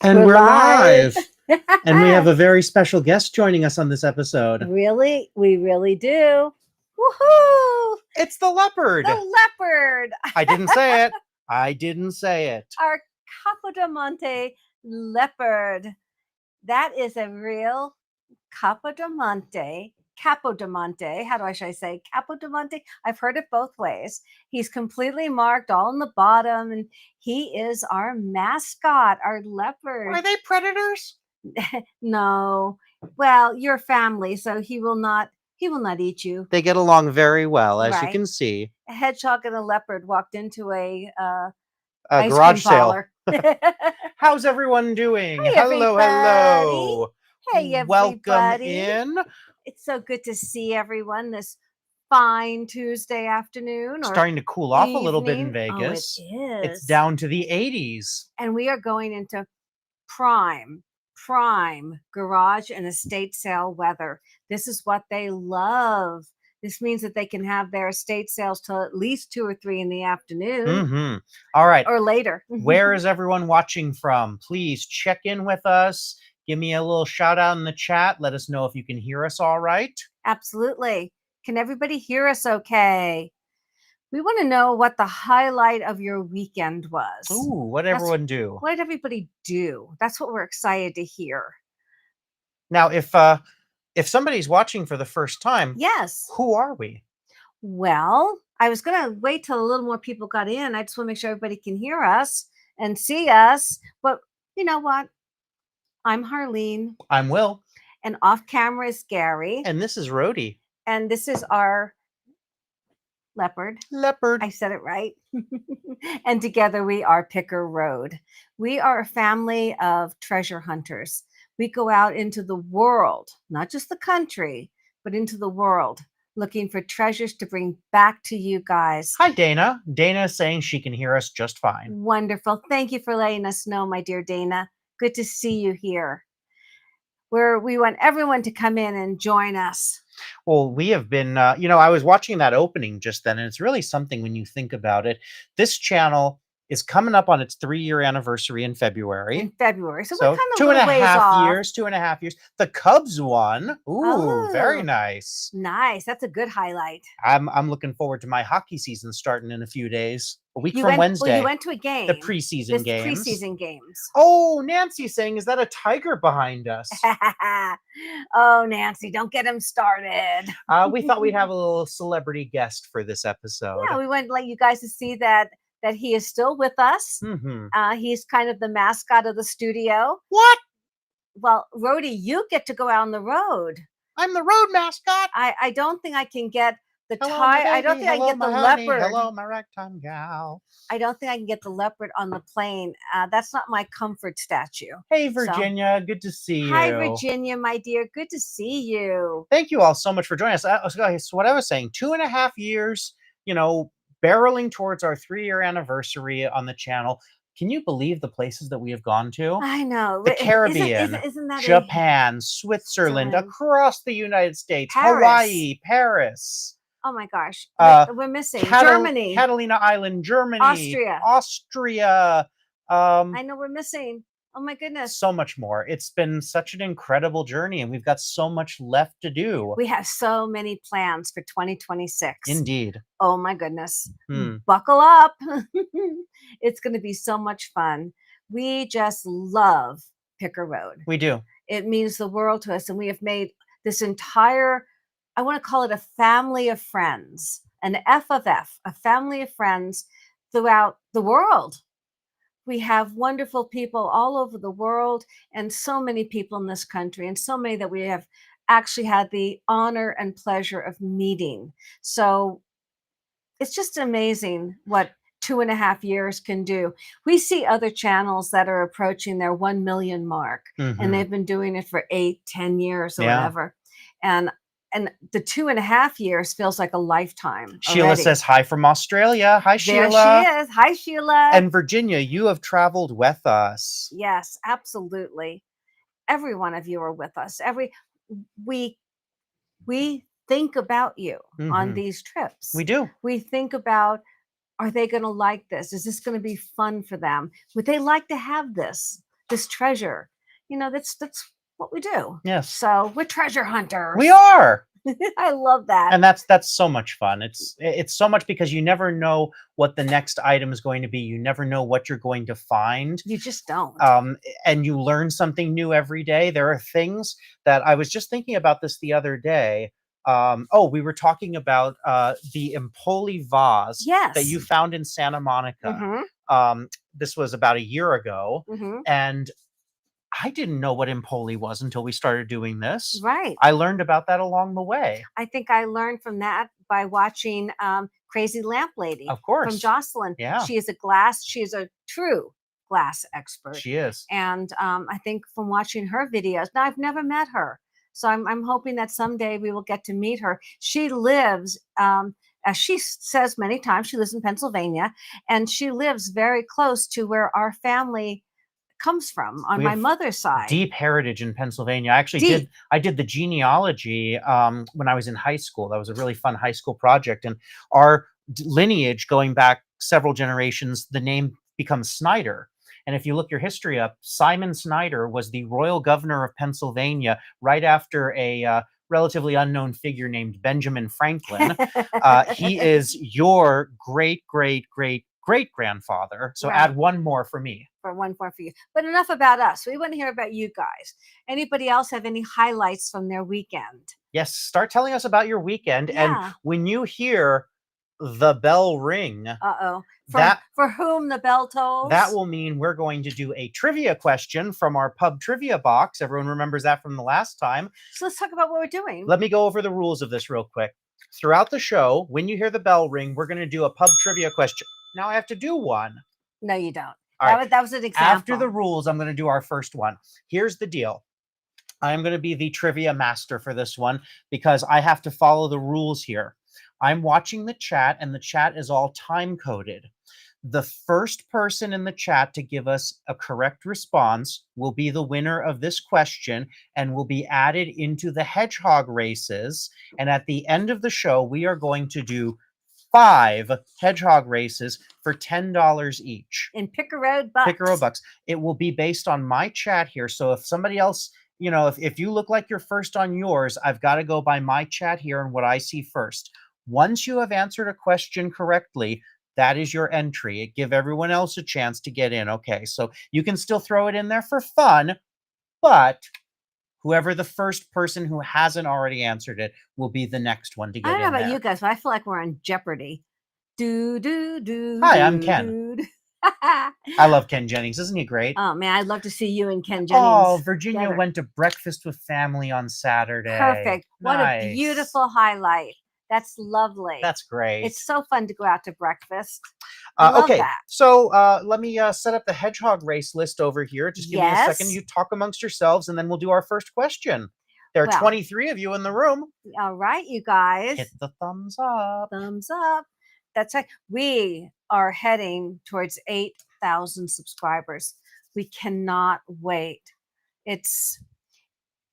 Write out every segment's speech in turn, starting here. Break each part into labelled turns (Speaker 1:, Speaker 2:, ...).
Speaker 1: And
Speaker 2: We're
Speaker 1: we're
Speaker 2: live.
Speaker 1: live. And we have a very special guest joining us on this episode.
Speaker 2: Really? We really do. Woohoo!
Speaker 1: It's the leopard.
Speaker 2: The leopard.
Speaker 1: I didn't say it. I didn't say it.
Speaker 2: Our Capodimonte leopard. That is a real Capodimonte. Capodimonte. Should I say Capodimonte? I've heard it both ways. He's completely marked all in the bottom, and he is our mascot, our leopard.
Speaker 1: Are they predators?
Speaker 2: No. Well, you're family, so he will not eat you.
Speaker 1: They get along very well, as you
Speaker 2: Right.
Speaker 1: can see.
Speaker 2: A hedgehog and a leopard walked into a
Speaker 1: A
Speaker 2: ice
Speaker 1: garage
Speaker 2: cream
Speaker 1: sale.
Speaker 2: parlor.
Speaker 1: How's everyone doing?
Speaker 2: Hey,
Speaker 1: Hello, hello.
Speaker 2: Hey, everybody.
Speaker 1: Welcome in.
Speaker 2: It's so good to see everyone this fine Tuesday afternoon. Or
Speaker 1: Starting to cool off a little bit in
Speaker 2: evening.
Speaker 1: Vegas.
Speaker 2: Oh, it is.
Speaker 1: It's down to the 80s.
Speaker 2: And we are going into prime garage and estate sale weather. This is what they love. This means that they can have their estate sales till at least 2 or 3 in the afternoon.
Speaker 1: Mm-hmm. All right.
Speaker 2: Or later.
Speaker 1: Where is everyone watching from? Please check in with us. Give me a little shout out in the chat. Let us know if you can hear us all right.
Speaker 2: Absolutely. Can everybody hear us okay? We want to know what the highlight of your weekend was.
Speaker 1: Ooh, what did everyone do?
Speaker 2: What did everybody do? That's what we're excited to hear.
Speaker 1: Now, if somebody's watching for the first time,
Speaker 2: yes,
Speaker 1: who are we?
Speaker 2: Well, I was going to wait till a little more people got in. I just want to make sure everybody can hear us and see us. But you know what? I'm Harleen.
Speaker 1: I'm Will.
Speaker 2: And off camera is Gary.
Speaker 1: And this is Rhodey.
Speaker 2: And this is our leopard.
Speaker 1: Leopard.
Speaker 2: I said it right. And together we are Picker Road. We are a family of treasure hunters. We go out into the world, not just the country, but into the world, looking for treasures to bring back to you guys.
Speaker 1: Hi, Dana. Dana is saying she can hear us just fine.
Speaker 2: Wonderful. Thank you for letting us know, my dear Dana. Good to see you here. We want everyone to come in and join us.
Speaker 1: Well, we have been, I was watching that opening just then, and it's really something when you think about it. This channel is coming up on its 3-year anniversary in February.
Speaker 2: So we're kind of
Speaker 1: 2.5 years. The Cubs won. Ooh, very nice.
Speaker 2: Nice. That's a good highlight.
Speaker 1: I'm looking forward to my hockey season starting in a few days. A week from Wednesday.
Speaker 2: Well, you went to a game.
Speaker 1: The preseason games.
Speaker 2: Preseason games.
Speaker 1: Oh, Nancy's saying, is that a tiger behind us?
Speaker 2: Oh, Nancy, don't get him started.
Speaker 1: We thought we'd have a little celebrity guest for this episode.
Speaker 2: Yeah, we want to let you guys to see that he is still with us.
Speaker 1: Mm-hmm.
Speaker 2: He's kind of the mascot of the studio.
Speaker 1: What?
Speaker 2: Well, Rhodey, you get to go out on the road.
Speaker 1: I'm the road mascot.
Speaker 2: I don't think I can get the
Speaker 1: tiger.
Speaker 2: I don't think I can get the leopard.
Speaker 1: Hello, my ragtime gal.
Speaker 2: I don't think I can get the leopard on the plane. That's not my comfort statue.
Speaker 1: Hey, Virginia. Good to see you.
Speaker 2: Hi, Virginia, my dear. Good to see you.
Speaker 1: Thank you all so much for joining us. So what I was saying, 2.5 years, barreling towards our 3-year anniversary on the channel. Can you believe the places that we have gone to?
Speaker 2: I know.
Speaker 1: The Caribbean,
Speaker 2: isn't that
Speaker 1: Japan, Switzerland, across the United States,
Speaker 2: Paris.
Speaker 1: Hawaii, Paris.
Speaker 2: Oh my gosh. We're missing
Speaker 1: Germany. Catalina Island, Germany. Austria.
Speaker 2: I know we're missing. Oh my goodness.
Speaker 1: So much more. It's been such an incredible journey, and we've got so much left to do.
Speaker 2: We have so many plans for 2026.
Speaker 1: Indeed.
Speaker 2: Oh my goodness. Buckle up. It's going to be so much fun. We just love Picker Road.
Speaker 1: We do.
Speaker 2: It means the world to us, and we have made this entire, I want to call it a family of friends, an F of F, a family of friends throughout the world. We have wonderful people all over the world, and so many people in this country, and so many that we have actually had the honor and pleasure of meeting. So it's just amazing what 2.5 years can do. We see other channels that are approaching their 1 million mark, and they've been doing it for 8-10 years or whatever. And the 2.5 years feels like a lifetime.
Speaker 1: Sheila
Speaker 2: already.
Speaker 1: says hi from Australia. Hi, Sheila.
Speaker 2: There she is. Hi, Sheila.
Speaker 1: And Virginia, you have traveled with us.
Speaker 2: Yes, absolutely. Every one of you are with us. We think about you on these trips.
Speaker 1: We do.
Speaker 2: We think about, are they going to like this? Is this going to be fun for them? Would they like to have this? this treasure. That's what we do.
Speaker 1: Yes.
Speaker 2: So we're treasure hunters.
Speaker 1: We are.
Speaker 2: I love that.
Speaker 1: And that's so much fun. It's so much because you never know what the next item is going to be. You never know what you're going to find.
Speaker 2: You just don't.
Speaker 1: And you learn something new every day. There are things that I was just thinking about this the other day. We were talking about the Empoli vase that you
Speaker 2: Yes.
Speaker 1: found in Santa Monica.
Speaker 2: Mhm.
Speaker 1: This was about a year ago,
Speaker 2: Mhm.
Speaker 1: and I didn't know what Empoli was until we started doing this.
Speaker 2: Right.
Speaker 1: I learned about that along the way.
Speaker 2: I think I learned from that by watching Crazy Lamp Lady
Speaker 1: Of
Speaker 2: from
Speaker 1: course.
Speaker 2: Jocelyn.
Speaker 1: Yeah.
Speaker 2: She is a true glass expert.
Speaker 1: She is.
Speaker 2: And I think from watching her videos, now I've never met her. So I'm hoping that someday we will get to meet her. She lives, as she says many times, she lives in Pennsylvania, and she lives very close to where our family comes from on
Speaker 1: We
Speaker 2: my
Speaker 1: have
Speaker 2: mother's side.
Speaker 1: deep heritage in Pennsylvania. I actually
Speaker 2: Deep.
Speaker 1: did the genealogy when I was in high school. That was a really fun high school project, and our lineage going back several generations, the name becomes Snyder. And if you look your history up, Simon Snyder was the royal governor of Pennsylvania right after a relatively unknown figure named Benjamin Franklin. He is your great great great great grandfather. So
Speaker 2: Right.
Speaker 1: add one more for me.
Speaker 2: For one point for you. But enough about us. We want to hear about you guys. Anybody else have any highlights from their weekend?
Speaker 1: Yes, start telling us about your weekend. And
Speaker 2: Yeah.
Speaker 1: when you hear the bell ring,
Speaker 2: Uh-oh.
Speaker 1: that
Speaker 2: For whom the bell tolls?
Speaker 1: that will mean we're going to do a trivia question from our pub trivia box. Everyone remembers that from the last time.
Speaker 2: So let's talk about what we're doing.
Speaker 1: Let me go over the rules of this real quick. Throughout the show, when you hear the bell ring, we're going to do a pub trivia question. Now I have to do one.
Speaker 2: No, you don't.
Speaker 1: All right.
Speaker 2: That was an example.
Speaker 1: After the rules, I'm going to do our first one. Here's the deal. I'm going to be the trivia master for this one because I have to follow the rules here. I'm watching the chat, and the chat is all time coded. The first person in the chat to give us a correct response will be the winner of this question and will be added into the hedgehog races. And at the end of the show, we are going to do 5 hedgehog races for $10 each.
Speaker 2: In Picker Road Bucks.
Speaker 1: Picker Road Bucks. It will be based on my chat here. So if somebody else, if you look like you're first on yours, I've got to go by my chat here and what I see first. Once you have answered a question correctly, that is your entry. Give everyone else a chance to get in. Okay, so you can still throw it in there for fun, but whoever the first person who hasn't already answered it will be the next one to get in there.
Speaker 2: I don't know about you guys, but I feel like we're on Jeopardy. Do, do, do.
Speaker 1: Hi,
Speaker 2: do,
Speaker 1: I'm Ken.
Speaker 2: do.
Speaker 1: I love Ken Jennings. Isn't he great?
Speaker 2: Oh, man, I'd love to see you and Ken Jennings.
Speaker 1: Oh, Virginia
Speaker 2: together.
Speaker 1: went to breakfast with family on Saturday.
Speaker 2: Perfect. What
Speaker 1: Nice.
Speaker 2: a beautiful highlight. That's lovely.
Speaker 1: That's great.
Speaker 2: It's so fun to go out to breakfast. I love
Speaker 1: okay,
Speaker 2: that.
Speaker 1: so let me set up the hedgehog race list over here. Just give me a second. You talk amongst yourselves, and then we'll do our first question. There are 23 of you in the room.
Speaker 2: All right, you guys.
Speaker 1: Hit the thumbs up.
Speaker 2: Thumbs up. That's right. We are heading towards 8,000 subscribers. We cannot wait. It's,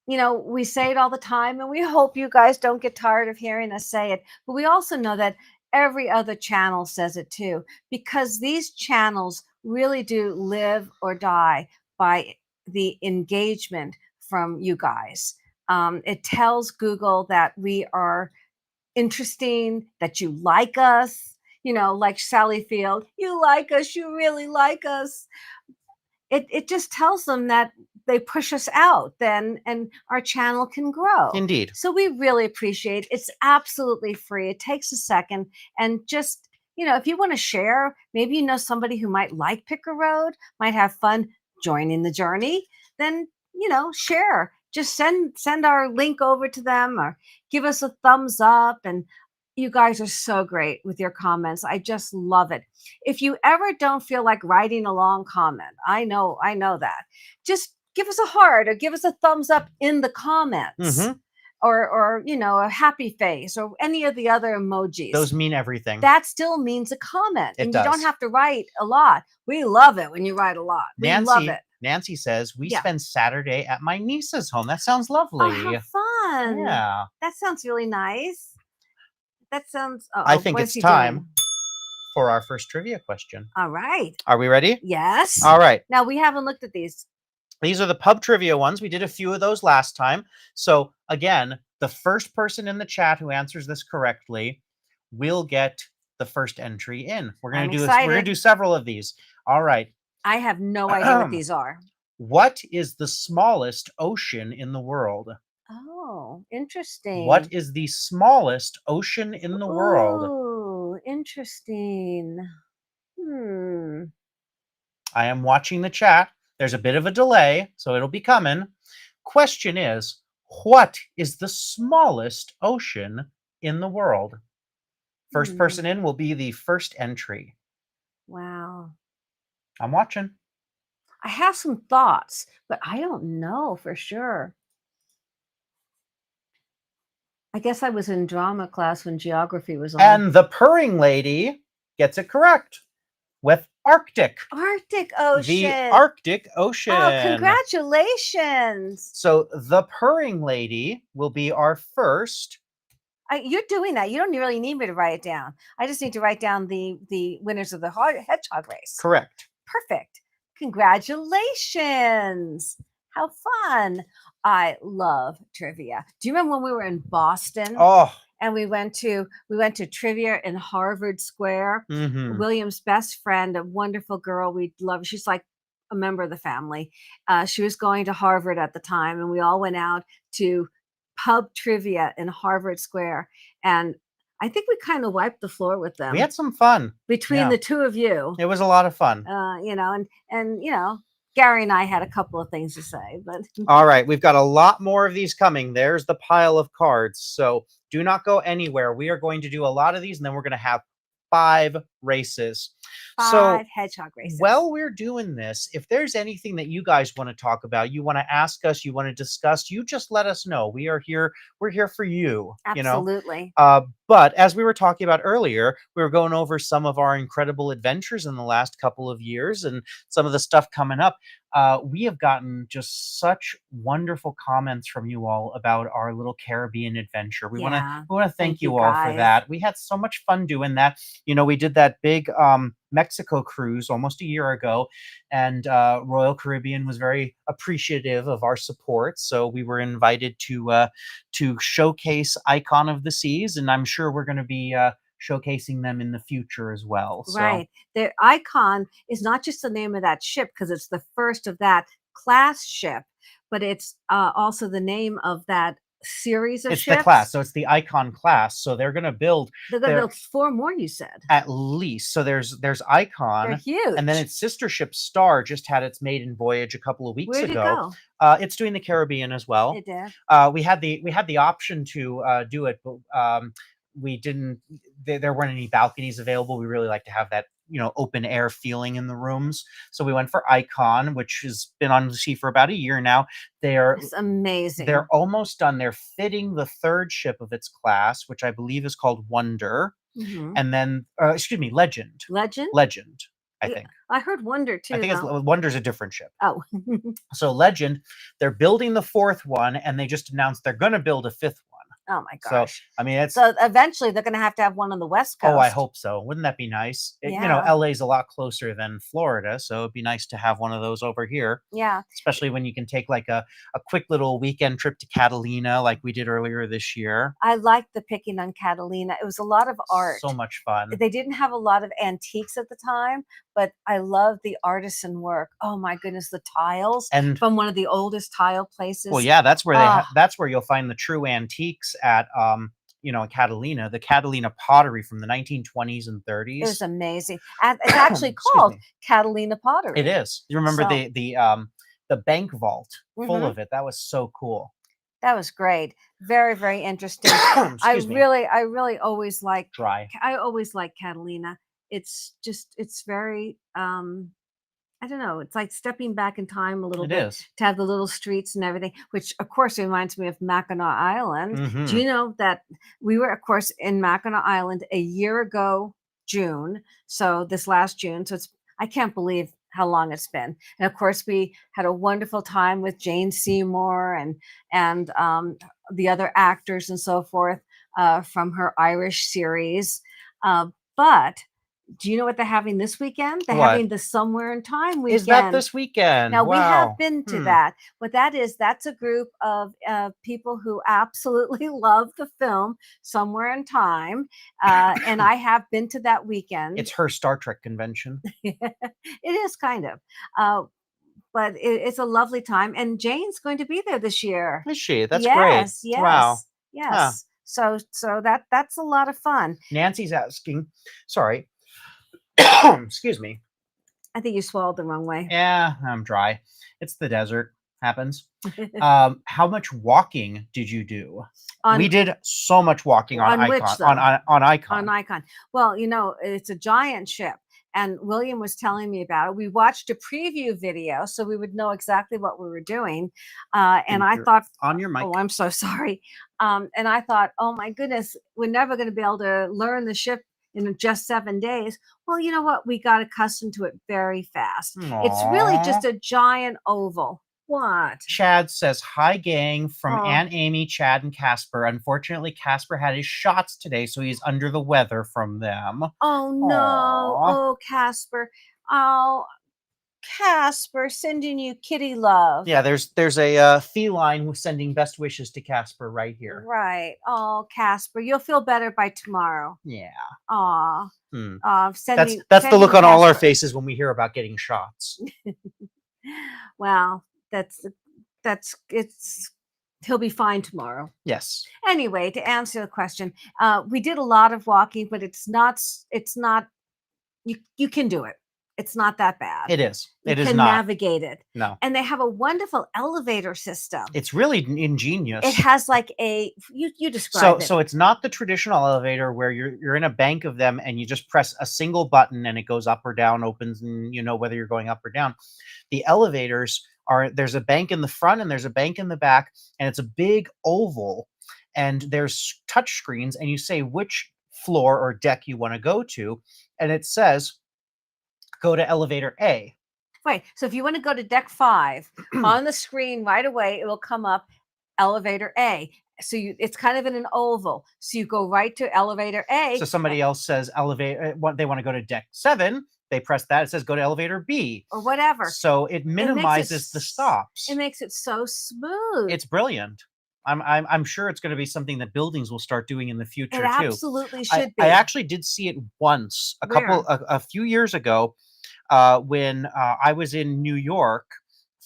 Speaker 2: we say it all the time, and we hope you guys don't get tired of hearing us say it. But we also know that every other channel says it too, because these channels really do live or die by the engagement from you guys. It tells Google that we are interesting, that you like us, like Sally Field, you like us, you really like us. It just tells them that they push us out then, and our channel can grow.
Speaker 1: Indeed.
Speaker 2: So we really appreciate it. It's absolutely free. It takes a second, and just if you want to share, maybe somebody who might like Picker Road, might have fun joining the journey, then share. Just send our link over to them or give us a thumbs up. And you guys are so great with your comments. I just love it. If you ever don't feel like writing a long comment, I know that. Just give us a heart or give us a thumbs up in the comments.
Speaker 1: Mm-hmm.
Speaker 2: Or a happy face or any of the other emojis.
Speaker 1: Those mean everything.
Speaker 2: That still means a comment.
Speaker 1: It
Speaker 2: and
Speaker 1: does.
Speaker 2: You don't have to write a lot. We love it when you write a lot. We love it.
Speaker 1: Nancy says, we spend Saturday at my niece's home. That sounds lovely.
Speaker 2: Oh, how fun.
Speaker 1: Yeah.
Speaker 2: That sounds really nice. That sounds...
Speaker 1: I think it's time for our first trivia question.
Speaker 2: All right.
Speaker 1: Are we ready?
Speaker 2: Yes.
Speaker 1: All right.
Speaker 2: Now, we haven't looked at these.
Speaker 1: These are the pub trivia ones. We did a few of those last time. So again, the first person in the chat who answers this correctly will get the first entry in. We're
Speaker 2: I'm
Speaker 1: gonna do this. We're gonna
Speaker 2: excited.
Speaker 1: do several of these. All right.
Speaker 2: I have no idea what these are.
Speaker 1: What is the smallest ocean in the world?
Speaker 2: Oh, interesting.
Speaker 1: What is the smallest ocean in the world?
Speaker 2: Ooh, interesting. Hmm.
Speaker 1: I am watching the chat. There's a bit of a delay, so it'll be coming. Question is, what is the smallest ocean in the world? First person in will be the first entry.
Speaker 2: Wow.
Speaker 1: I'm watching.
Speaker 2: I have some thoughts, but I don't know for sure. I guess I was in drama class when geography was on.
Speaker 1: And the purring lady gets it correct with Arctic.
Speaker 2: Arctic Ocean.
Speaker 1: The Arctic Ocean.
Speaker 2: Oh, congratulations.
Speaker 1: So the purring lady will be our first.
Speaker 2: You're doing that. You don't really need me to write it down. I just need to write down the winners of the hedgehog race.
Speaker 1: Correct.
Speaker 2: Perfect. Congratulations. How fun. I love trivia. Do you remember when we were in Boston?
Speaker 1: Oh.
Speaker 2: And we went to trivia in Harvard Square.
Speaker 1: Mm-hmm.
Speaker 2: William's best friend, a wonderful girl we love. She's like a member of the family. She was going to Harvard at the time, and we all went out to pub trivia in Harvard Square. And I think we kind of wiped the floor with them.
Speaker 1: We had some fun
Speaker 2: between the two of you.
Speaker 1: It was a lot of fun.
Speaker 2: You know, and you know, Gary and I had a couple of things to say, but
Speaker 1: all right, we've got a lot more of these coming. There's the pile of cards. So do not go anywhere. We are going to do a lot of these, and then we're going to have 5 races.
Speaker 2: 5 hedgehog races.
Speaker 1: While we're doing this, if there's anything that you guys want to talk about, you want to ask us, you want to discuss, you just let us know. We are here. We're here for you.
Speaker 2: Absolutely.
Speaker 1: You know? But as we were talking about earlier, we were going over some of our incredible adventures in the last couple of years and some of the stuff coming up. We have gotten just such wonderful comments from you all about our little Caribbean adventure. We want to thank you all for that. We had so much fun doing that. You know, we did that big Mexico cruise almost a year ago, and Royal Caribbean was very appreciative of our support. So we were invited to showcase Icon of the Seas, and I'm sure we're going to be showcasing them in the future as well. So.
Speaker 2: Right. The Icon is not just the name of that ship because it's the first of that class ship, but it's also the name of that series of ships.
Speaker 1: It's the class, so it's the Icon class. So they're going to build.
Speaker 2: They're going to build 4 more. You said
Speaker 1: at least. So there's Icon.
Speaker 2: They're huge.
Speaker 1: And then its sister ship Star just had its maiden voyage a couple of weeks
Speaker 2: ago.
Speaker 1: Where'd it go? It's doing the Caribbean as well.
Speaker 2: It did.
Speaker 1: We had the option to do it, but we didn't. There weren't any balconies available. We really like to have that, you know, open air feeling in the rooms. So we went for Icon, which has been on the sea for about a year now.
Speaker 2: It's amazing.
Speaker 1: They're almost done. They're fitting the 3rd ship of its class, which I believe is called Wonder.
Speaker 2: Mm-hmm.
Speaker 1: And then, excuse me, Legend.
Speaker 2: Legend,
Speaker 1: I think.
Speaker 2: I heard Wonder too.
Speaker 1: I think Wonder's a different ship.
Speaker 2: Oh.
Speaker 1: So Legend, they're building the 4th one, and they just announced they're going to build a 5th one.
Speaker 2: Oh my gosh.
Speaker 1: So, I mean,
Speaker 2: so eventually they're going to have one on the West Coast.
Speaker 1: Oh, I hope so. Wouldn't that be nice? You know, LA's a lot closer than Florida, so it'd be nice to have one of those over here.
Speaker 2: Yeah.
Speaker 1: Especially when you can take like a quick little weekend trip to Catalina like we did earlier this year.
Speaker 2: I liked the picking on Catalina. It was a lot of art.
Speaker 1: So much fun.
Speaker 2: They didn't have a lot of antiques at the time, but I love the artisan work. Oh my goodness, the tiles from one of the oldest tile places.
Speaker 1: Well, yeah, that's where that's where you'll find the true antiques at you know, in Catalina, the Catalina pottery from the 1920s and 30s.
Speaker 2: It was amazing. It's actually called Catalina pottery.
Speaker 1: It is. You remember the bank vault full of it? That was so cool.
Speaker 2: That was great. Very, very interesting. I really always like I always like Catalina. It's very I don't know. It's like stepping back in time a little bit to have the little streets and everything, which of course reminds me of Mackinac Island. Mm-hmm. Do you know that we were, of course, in Mackinac Island a year ago, June. So this last June. So I can't believe how long it's been. And of course, we had a wonderful time with Jane Seymour and the other actors and so forth from her Irish series. But Do you know what they're having this weekend? They're
Speaker 1: What?
Speaker 2: having the Somewhere in Time
Speaker 1: Is that
Speaker 2: weekend.
Speaker 1: this weekend?
Speaker 2: Now we have
Speaker 1: Wow.
Speaker 2: been to that. What that is, that's a group of people who absolutely love the film Somewhere in Time, and I have been to that weekend.
Speaker 1: It's her Star Trek convention.
Speaker 2: It is kind of, but it's a lovely time. And Jane's going to be there this year.
Speaker 1: Is she? That's great.
Speaker 2: Yes,
Speaker 1: Wow.
Speaker 2: yes.
Speaker 1: Huh.
Speaker 2: So that's a lot of fun.
Speaker 1: Nancy's asking, sorry, excuse me.
Speaker 2: I think you swallowed the wrong way.
Speaker 1: Yeah, I'm dry. It's the desert. Happens. How much walking did you do? We did so much walking on
Speaker 2: on which,
Speaker 1: Icon.
Speaker 2: though?
Speaker 1: On Icon.
Speaker 2: On Icon. Well, it's a giant ship. And William was telling me about it. We watched a preview video so we would know exactly what we were doing. And I thought,
Speaker 1: on your mic.
Speaker 2: oh, I'm so sorry. And I thought, oh my goodness, we're never going to be able to learn the ship in just 7 days. Well, you know what? We got accustomed to it very fast. It's really just a giant oval. What?
Speaker 1: Chad says, hi, gang, from
Speaker 2: Oh.
Speaker 1: Aunt Amy, Chad, and Casper. Unfortunately, Casper had his shots today, so he's under the weather from them.
Speaker 2: Oh, no.
Speaker 1: Aw.
Speaker 2: Oh, Casper. Oh, Casper, sending you kitty love.
Speaker 1: Yeah, there's a feline who's sending best wishes to Casper right here.
Speaker 2: Right. Oh, Casper, you'll feel better by tomorrow.
Speaker 1: Yeah.
Speaker 2: Aw.
Speaker 1: That's the look on all our faces when we hear about getting shots.
Speaker 2: Well, he'll be fine tomorrow.
Speaker 1: Yes.
Speaker 2: Anyway, to answer the question, we did a lot of walking, but it's not you can do it. It's not that bad.
Speaker 1: It is.
Speaker 2: You
Speaker 1: It is
Speaker 2: can
Speaker 1: not.
Speaker 2: navigate it.
Speaker 1: No.
Speaker 2: And they have a wonderful elevator system.
Speaker 1: It's really ingenious.
Speaker 2: It has like you describe it.
Speaker 1: So it's not the traditional elevator where you're in a bank of them and you just press a single button and it goes up or down, opens, and you know whether you're going up or down. The elevators there's a bank in the front and there's a bank in the back, and it's a big oval, and there's touch screens, and you say which floor or deck you want to go to, and it says go to elevator A.
Speaker 2: Right. So if you want to go to deck 5, on the screen right away, it will come up elevator A. So it's kind of in an oval. So you go right to elevator A.
Speaker 1: So somebody else says elevator, they want to go to deck 7. They press that. It says go to elevator B.
Speaker 2: Or whatever.
Speaker 1: So it minimizes the stops.
Speaker 2: It makes it so smooth.
Speaker 1: It's brilliant. I'm sure it's going to be something that buildings will start doing in the future
Speaker 2: it
Speaker 1: too.
Speaker 2: Absolutely should be.
Speaker 1: I actually did see it once a few years ago when I was in New York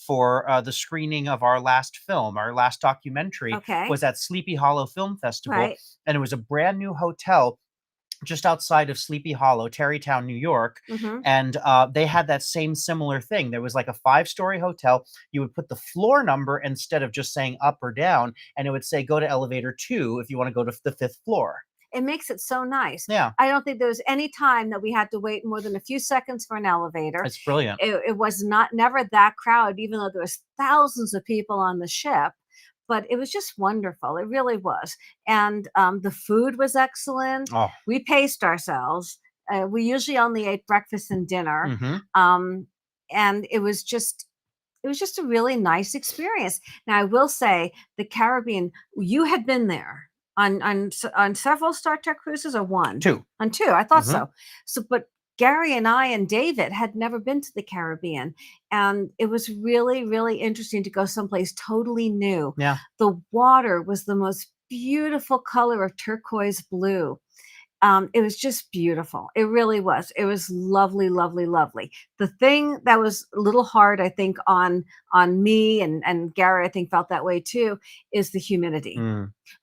Speaker 1: for the screening of our last film. Our last documentary was at Sleepy Hollow Film Festival, and it was a brand new hotel just outside of Sleepy Hollow, Tarrytown, New York. And they had that same similar thing. There was like a 5-story hotel. You would put the floor number instead of just saying up or down, and it would say go to elevator 2 if you want to go to the 5th floor.
Speaker 2: It makes it so nice.
Speaker 1: Yeah.
Speaker 2: I don't think there was any time that we had to wait more than a few seconds for an elevator.
Speaker 1: It's brilliant.
Speaker 2: It was never that crowded, even though there was thousands of people on the ship. But it was just wonderful. It really was. And the food was excellent.
Speaker 1: Oh.
Speaker 2: We paced ourselves. We usually only ate breakfast and dinner. And it was just a really nice experience. Now, I will say the Caribbean, you had been there on several Star Trek cruises, or one?
Speaker 1: 2.
Speaker 2: On 2. I thought so. But Gary and I and David had never been to the Caribbean, and it was really, really interesting to go someplace totally new.
Speaker 1: Yeah.
Speaker 2: The water was the most beautiful color of turquoise blue. It was just beautiful. It really was. It was lovely, lovely, lovely. The thing that was a little hard, I think, on me and Gary, I think, felt that way too, is the humidity.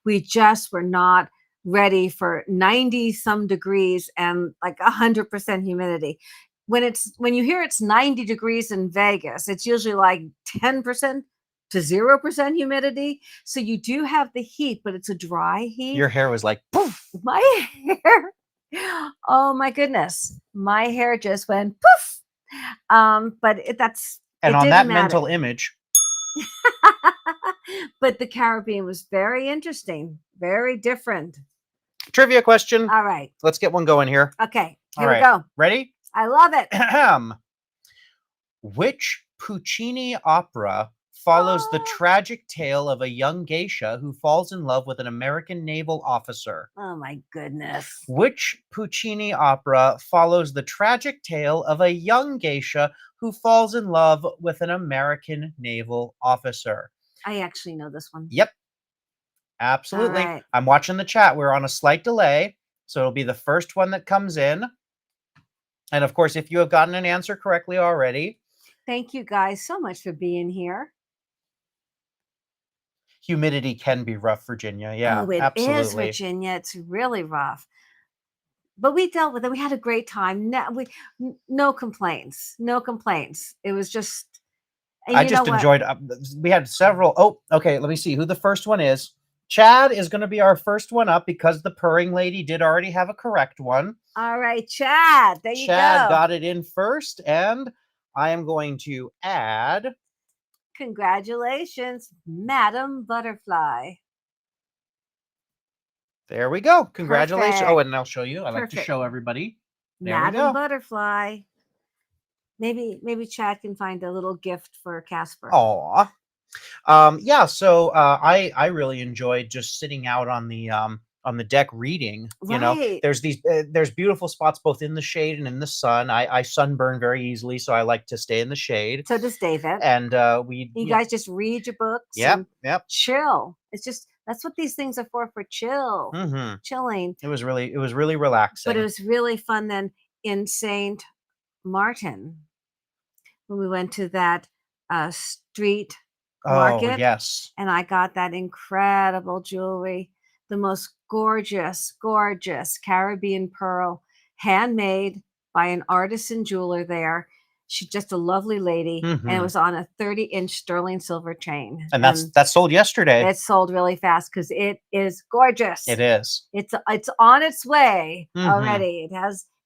Speaker 2: We just were not ready for 90 some degrees and like 100% humidity. When you hear it's 90 degrees in Vegas, it's usually like 10% to 0% humidity. So you do have the heat, but it's a dry heat.
Speaker 1: Your hair was like poof.
Speaker 2: My hair. Oh my goodness. My hair just went poof. But
Speaker 1: and on that mental image.
Speaker 2: But the Caribbean was very interesting, very different.
Speaker 1: Trivia question.
Speaker 2: All right.
Speaker 1: Let's get one going here.
Speaker 2: Okay. Here we go.
Speaker 1: Ready?
Speaker 2: I love it.
Speaker 1: Which Puccini opera follows the
Speaker 2: Oh.
Speaker 1: tragic tale of a young geisha who falls in love with an American naval officer?
Speaker 2: Oh my goodness.
Speaker 1: Which Puccini opera follows the tragic tale of a young geisha who falls in love with an American naval officer?
Speaker 2: I actually know this one.
Speaker 1: Yep,
Speaker 2: All
Speaker 1: absolutely.
Speaker 2: right.
Speaker 1: I'm watching the chat. We're on a slight delay, so it'll be the first one that comes in. And of course, if you have gotten an answer correctly already,
Speaker 2: Thank you guys so much for being here.
Speaker 1: humidity can be rough, Virginia. Yeah,
Speaker 2: Oh, it is,
Speaker 1: absolutely.
Speaker 2: Virginia. It's really rough. But we dealt with it. We had a great time. No complaints. No complaints. It was just, and
Speaker 1: I
Speaker 2: you know
Speaker 1: just
Speaker 2: what?
Speaker 1: enjoyed. We had several. Oh, okay. Let me see who the first one is. Chad is going to be our first one up because the purring lady did already have a correct one.
Speaker 2: All right, Chad. There you
Speaker 1: Chad
Speaker 2: go.
Speaker 1: got it in first, and I am going to add.
Speaker 2: Congratulations, Madam Butterfly.
Speaker 1: There we go. Congratulations. Oh,
Speaker 2: Perfect.
Speaker 1: and I'll show you. I like to
Speaker 2: Perfect.
Speaker 1: show everybody. There we
Speaker 2: Madam
Speaker 1: go.
Speaker 2: Butterfly. Maybe Chad can find a little gift for Casper.
Speaker 1: Aw. Yeah, so I really enjoyed just sitting out on the deck reading. You know,
Speaker 2: Right.
Speaker 1: there's beautiful spots both in the shade and in the sun. I sunburn very easily, so I like to stay in the shade.
Speaker 2: So does David.
Speaker 1: And we
Speaker 2: You
Speaker 1: yeah,
Speaker 2: guys just read your books
Speaker 1: yep,
Speaker 2: and
Speaker 1: yep.
Speaker 2: chill. It's just that's what these things are for chill,
Speaker 1: hmm
Speaker 2: chilling.
Speaker 1: It was really
Speaker 2: But
Speaker 1: relaxing.
Speaker 2: it was really fun then in St. Martin when we went to that street
Speaker 1: Oh,
Speaker 2: market
Speaker 1: yes.
Speaker 2: and I got that incredible jewelry, the most gorgeous, gorgeous Caribbean pearl, handmade by an artisan jeweler there. She's just a lovely lady, and it
Speaker 1: hmm
Speaker 2: was on a 30-inch sterling silver chain.
Speaker 1: And that's sold yesterday.
Speaker 2: It sold really fast because it is gorgeous.
Speaker 1: It is.
Speaker 2: It's on its way
Speaker 1: hmm
Speaker 2: already.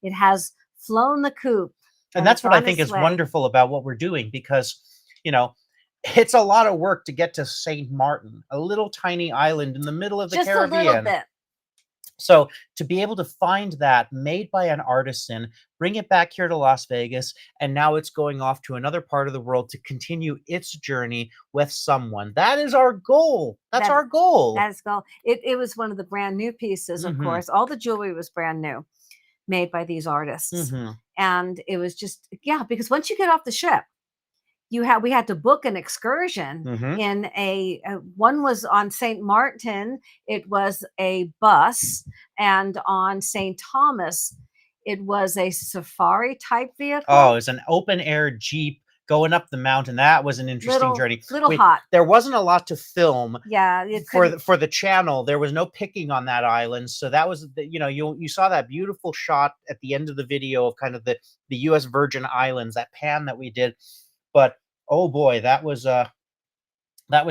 Speaker 2: It has flown the coop,
Speaker 1: And
Speaker 2: and
Speaker 1: that's
Speaker 2: it's
Speaker 1: what I
Speaker 2: on
Speaker 1: think
Speaker 2: its
Speaker 1: is
Speaker 2: way.
Speaker 1: wonderful about what we're doing because, you know, it's a lot of work to get to St. Martin, a little tiny island in the middle of the
Speaker 2: Just a little
Speaker 1: Caribbean.
Speaker 2: bit.
Speaker 1: So to be able to find that made by an artisan, bring it back here to Las Vegas, and now it's going off to another part of the world to continue its journey with someone. That is our goal. That's
Speaker 2: That
Speaker 1: our goal.
Speaker 2: That is gold. It was one of the brand new pieces, of
Speaker 1: hmm
Speaker 2: course. All the jewelry was brand new, made by these artists.
Speaker 1: hmm
Speaker 2: And it was just, yeah, because once you get off the ship, we had to book an excursion
Speaker 1: hmm
Speaker 2: in one was on St. Martin, it was a bus, and on St. Thomas, it was a safari type vehicle.
Speaker 1: Oh, it's an open air Jeep going up the mountain. That was an interesting journey.
Speaker 2: Little hot.
Speaker 1: There wasn't a lot to film.
Speaker 2: Yeah,
Speaker 1: For the channel. There was no picking on that island, so that was you saw that beautiful shot at the end of the video of kind of the U.S. Virgin Islands, that pan that we did. But oh boy, that was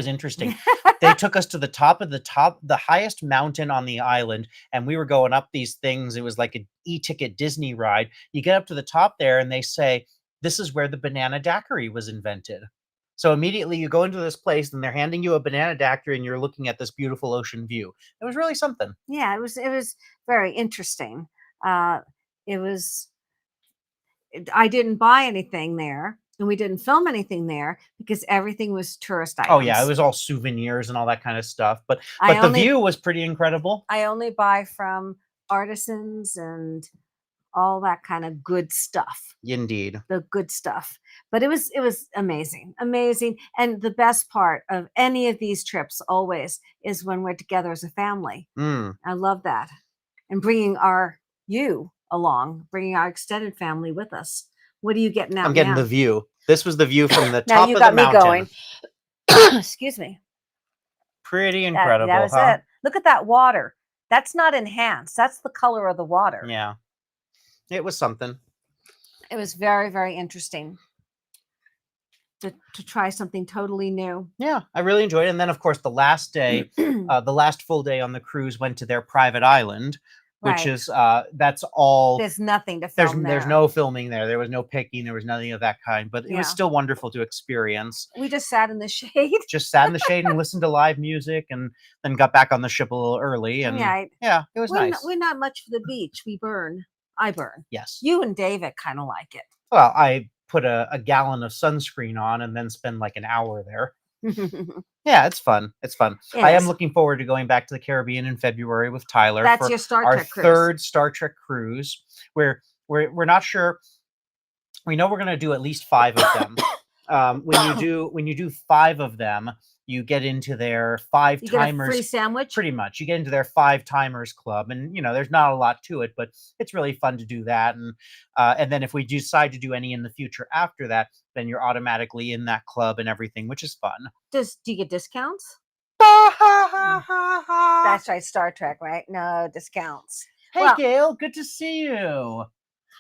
Speaker 1: interesting. They took us to the the highest mountain on the island, and we were going up these things. It was like an e-ticket Disney ride. You get up to the top there, and they say, "This is where the banana daiquiri was invented." So immediately you go into this place, and they're handing you a banana daiquiri, and you're looking at this beautiful ocean view. It was really something.
Speaker 2: Yeah, it was very interesting. Uh, it was I didn't buy anything there, and we didn't film anything there because everything was tourist items.
Speaker 1: Oh yeah, it was all souvenirs and all that kind of stuff. But
Speaker 2: I
Speaker 1: the
Speaker 2: only
Speaker 1: view was pretty incredible.
Speaker 2: I only buy from artisans and all that kind of good stuff.
Speaker 1: Indeed.
Speaker 2: The good stuff. But it was amazing. Amazing. And the best part of any of these trips always is when we're together as a family.
Speaker 1: Mm.
Speaker 2: I love that. And you along, bringing our extended family with us. What are you getting out
Speaker 1: I'm getting
Speaker 2: now?
Speaker 1: the view. This was the view from the
Speaker 2: Now
Speaker 1: top
Speaker 2: you
Speaker 1: of
Speaker 2: got
Speaker 1: the
Speaker 2: me
Speaker 1: mountain.
Speaker 2: going. Excuse me.
Speaker 1: Pretty incredible,
Speaker 2: That was
Speaker 1: huh?
Speaker 2: it. Look at that water. That's not enhanced. That's the color of the water.
Speaker 1: Yeah. It was something.
Speaker 2: It was very, very interesting to try something totally new.
Speaker 1: Yeah, I really enjoyed it. And then, of course, the last day, the last full day on the cruise went to their private island, which
Speaker 2: Right.
Speaker 1: is that's all.
Speaker 2: There's nothing to film
Speaker 1: There's
Speaker 2: there.
Speaker 1: no filming there. There was no picking. There was nothing of that kind. But it was
Speaker 2: Yeah.
Speaker 1: still wonderful to experience.
Speaker 2: We just sat in the shade.
Speaker 1: Just sat in the shade and listened to live music, and then got back on the ship a little early. And
Speaker 2: Right.
Speaker 1: yeah, it was nice.
Speaker 2: We're not much for the beach. We burn. I burn.
Speaker 1: Yes.
Speaker 2: You and David kind of like it.
Speaker 1: Well, I put a gallon of sunscreen on and then spend like an hour there. Yeah, it's fun. It's fun.
Speaker 2: It
Speaker 1: I am
Speaker 2: is.
Speaker 1: looking forward to going back to the Caribbean in February with Tyler
Speaker 2: That's
Speaker 1: for
Speaker 2: your Star
Speaker 1: our
Speaker 2: Trek cruise.
Speaker 1: third Star Trek cruise. We're not sure. We know we're going to do at least 5 of them. When you do 5 of them, you get into their 5
Speaker 2: You get a free
Speaker 1: timers.
Speaker 2: sandwich.
Speaker 1: Pretty much, you get into their 5 timers club, and there's not a lot to it, but it's really fun to do that. And then if we decide to do any in the future after that, then you're automatically in that club and everything, which is fun.
Speaker 2: Do you get discounts?
Speaker 1: Hey,
Speaker 2: That's right, Star Trek, right? No discounts. Well,
Speaker 1: Gail, good to see you.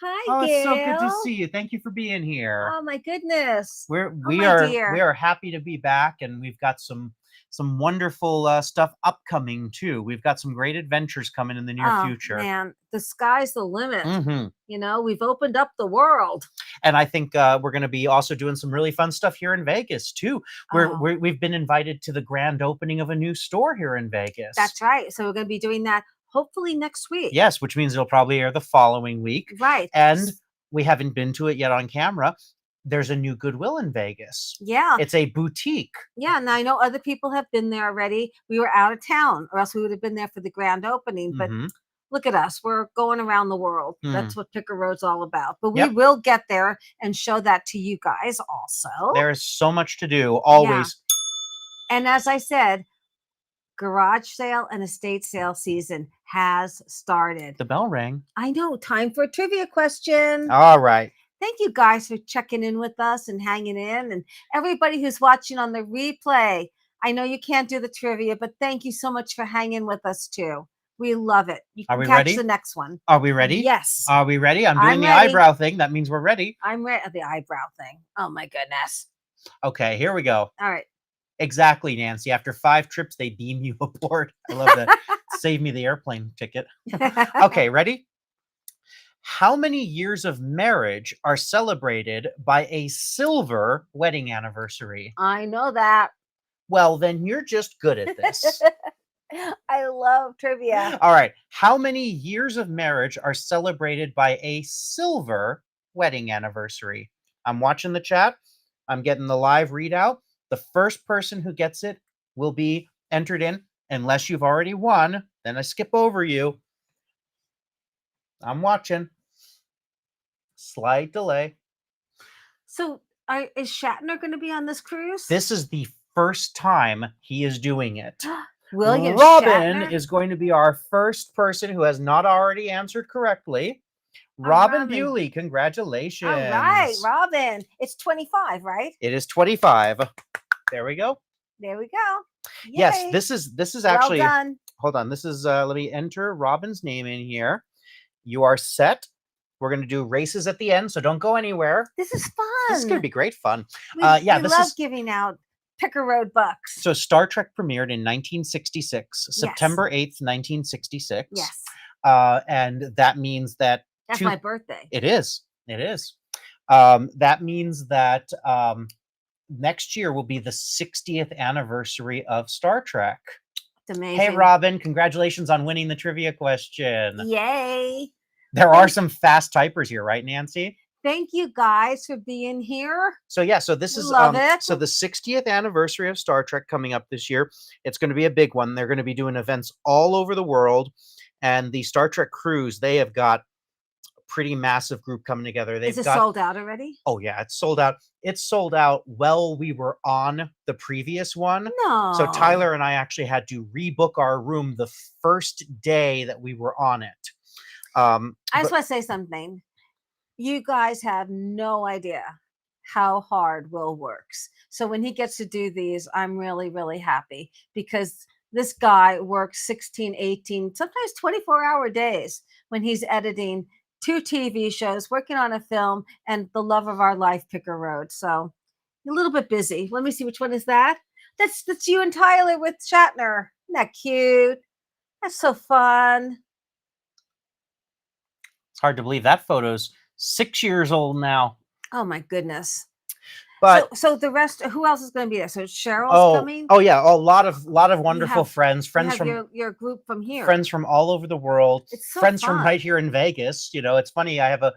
Speaker 2: hi,
Speaker 1: Oh, it's so good to
Speaker 2: Gail.
Speaker 1: see you. Thank you for being here.
Speaker 2: Oh my goodness.
Speaker 1: We
Speaker 2: my
Speaker 1: are
Speaker 2: dear.
Speaker 1: happy to be back, and we've got some wonderful stuff upcoming too. We've got some great adventures coming in the near
Speaker 2: Oh
Speaker 1: future.
Speaker 2: man, the sky's the limit.
Speaker 1: hmm
Speaker 2: We've opened up the world.
Speaker 1: And I think we're going to be also doing some really fun stuff here in Vegas too.
Speaker 2: Oh.
Speaker 1: We've been invited to the grand opening of a new store here in Vegas.
Speaker 2: That's right. So we're going to be doing that hopefully next week.
Speaker 1: Yes, which means it'll probably air the following week.
Speaker 2: Right.
Speaker 1: And we haven't been to it yet on camera. There's a new Goodwill in Vegas.
Speaker 2: Yeah.
Speaker 1: It's a boutique.
Speaker 2: Yeah. And I know other people have been there already. We were out of town, or else we would have been there for the grand opening. But look at us. We're going around the world. That's what Picker Road's all about. But we will get there and show that to you guys also.
Speaker 1: There is so much to do, always.
Speaker 2: Yeah. And as I said, garage sale and estate sale season has started.
Speaker 1: The bell rang.
Speaker 2: I know. Time for a trivia question.
Speaker 1: All right.
Speaker 2: Thank you guys for checking in with us and hanging in. And everybody who's watching on the replay, I know you can't do the trivia, but thank you so much for hanging with us too. We love it. You can catch the next one.
Speaker 1: Are we ready?
Speaker 2: Yes.
Speaker 1: Are we ready? I'm doing the
Speaker 2: ready.
Speaker 1: eyebrow thing. That means we're ready.
Speaker 2: I'm ready. The eyebrow thing. Oh my goodness.
Speaker 1: Okay, here we go.
Speaker 2: All right.
Speaker 1: Exactly, Nancy. After 5 trips, they beam you aboard. I love that. Save me the airplane ticket. Okay, ready? How many years of marriage are celebrated by a silver wedding anniversary?
Speaker 2: I know that.
Speaker 1: Well, then you're just good at this.
Speaker 2: I love trivia.
Speaker 1: All right. How many years of marriage are celebrated by a silver wedding anniversary? I'm watching the chat. I'm getting the live readout. The first person who gets it will be entered in. Unless you've already won, then I skip over you. I'm watching. Slight delay.
Speaker 2: So is Shatner going to be on this cruise?
Speaker 1: This is the first time he is doing it.
Speaker 2: William
Speaker 1: Robin
Speaker 2: Shatner?
Speaker 1: is going to be our first person who has not already answered correctly. Robin Bewley, congratulations.
Speaker 2: All right, Robin. It's 25, right?
Speaker 1: It is 25. There we go.
Speaker 2: There we go. Yay.
Speaker 1: Yes, this is actually,
Speaker 2: well done.
Speaker 1: Hold on. This is, let me enter Robin's name in here. You are set. We're going to do races at the end, so don't go anywhere.
Speaker 2: This is fun.
Speaker 1: This is going to be great fun.
Speaker 2: We love giving out Picker Road bucks.
Speaker 1: So Star Trek premiered in 1966, September 8th, 1966.
Speaker 2: Yes.
Speaker 1: And that means that
Speaker 2: that's my birthday.
Speaker 1: It is. It is. That means that next year will be the 60th anniversary of Star Trek.
Speaker 2: It's amazing.
Speaker 1: Hey, Robin, congratulations on winning the trivia question.
Speaker 2: Yay.
Speaker 1: There are some fast typers here, right, Nancy?
Speaker 2: Thank you guys for being here.
Speaker 1: So yeah, so this is so the 60th anniversary of Star Trek coming up this year. It's going to be a big one. They're going to be doing events all over the world, and the Star Trek cruise, they have got a pretty massive group coming together.
Speaker 2: Is it sold out already?
Speaker 1: Oh yeah, it's sold out. It's sold out while we were on the previous one.
Speaker 2: No.
Speaker 1: So Tyler and I actually had to rebook our room the first day that we were on it.
Speaker 2: I just want to say something. You guys have no idea how hard Will works. So when he gets to do these, I'm really, really happy because this guy works 16, 18, sometimes 24-hour days when he's editing 2 TV shows, working on a film, and the love of our life, Picker Road. So a little bit busy. Let me see, which one is that? That's you and Tyler with Shatner. Isn't that cute? That's so fun.
Speaker 1: It's hard to believe that photo's 6 years old now.
Speaker 2: Oh my goodness.
Speaker 1: But
Speaker 2: so the rest, who else is going to be there? So Cheryl's coming?
Speaker 1: Oh yeah, a lot of wonderful friends from
Speaker 2: your group from here.
Speaker 1: Friends from all over the world.
Speaker 2: It's so
Speaker 1: friends
Speaker 2: fun.
Speaker 1: From right here in Vegas. You know, it's funny. I have a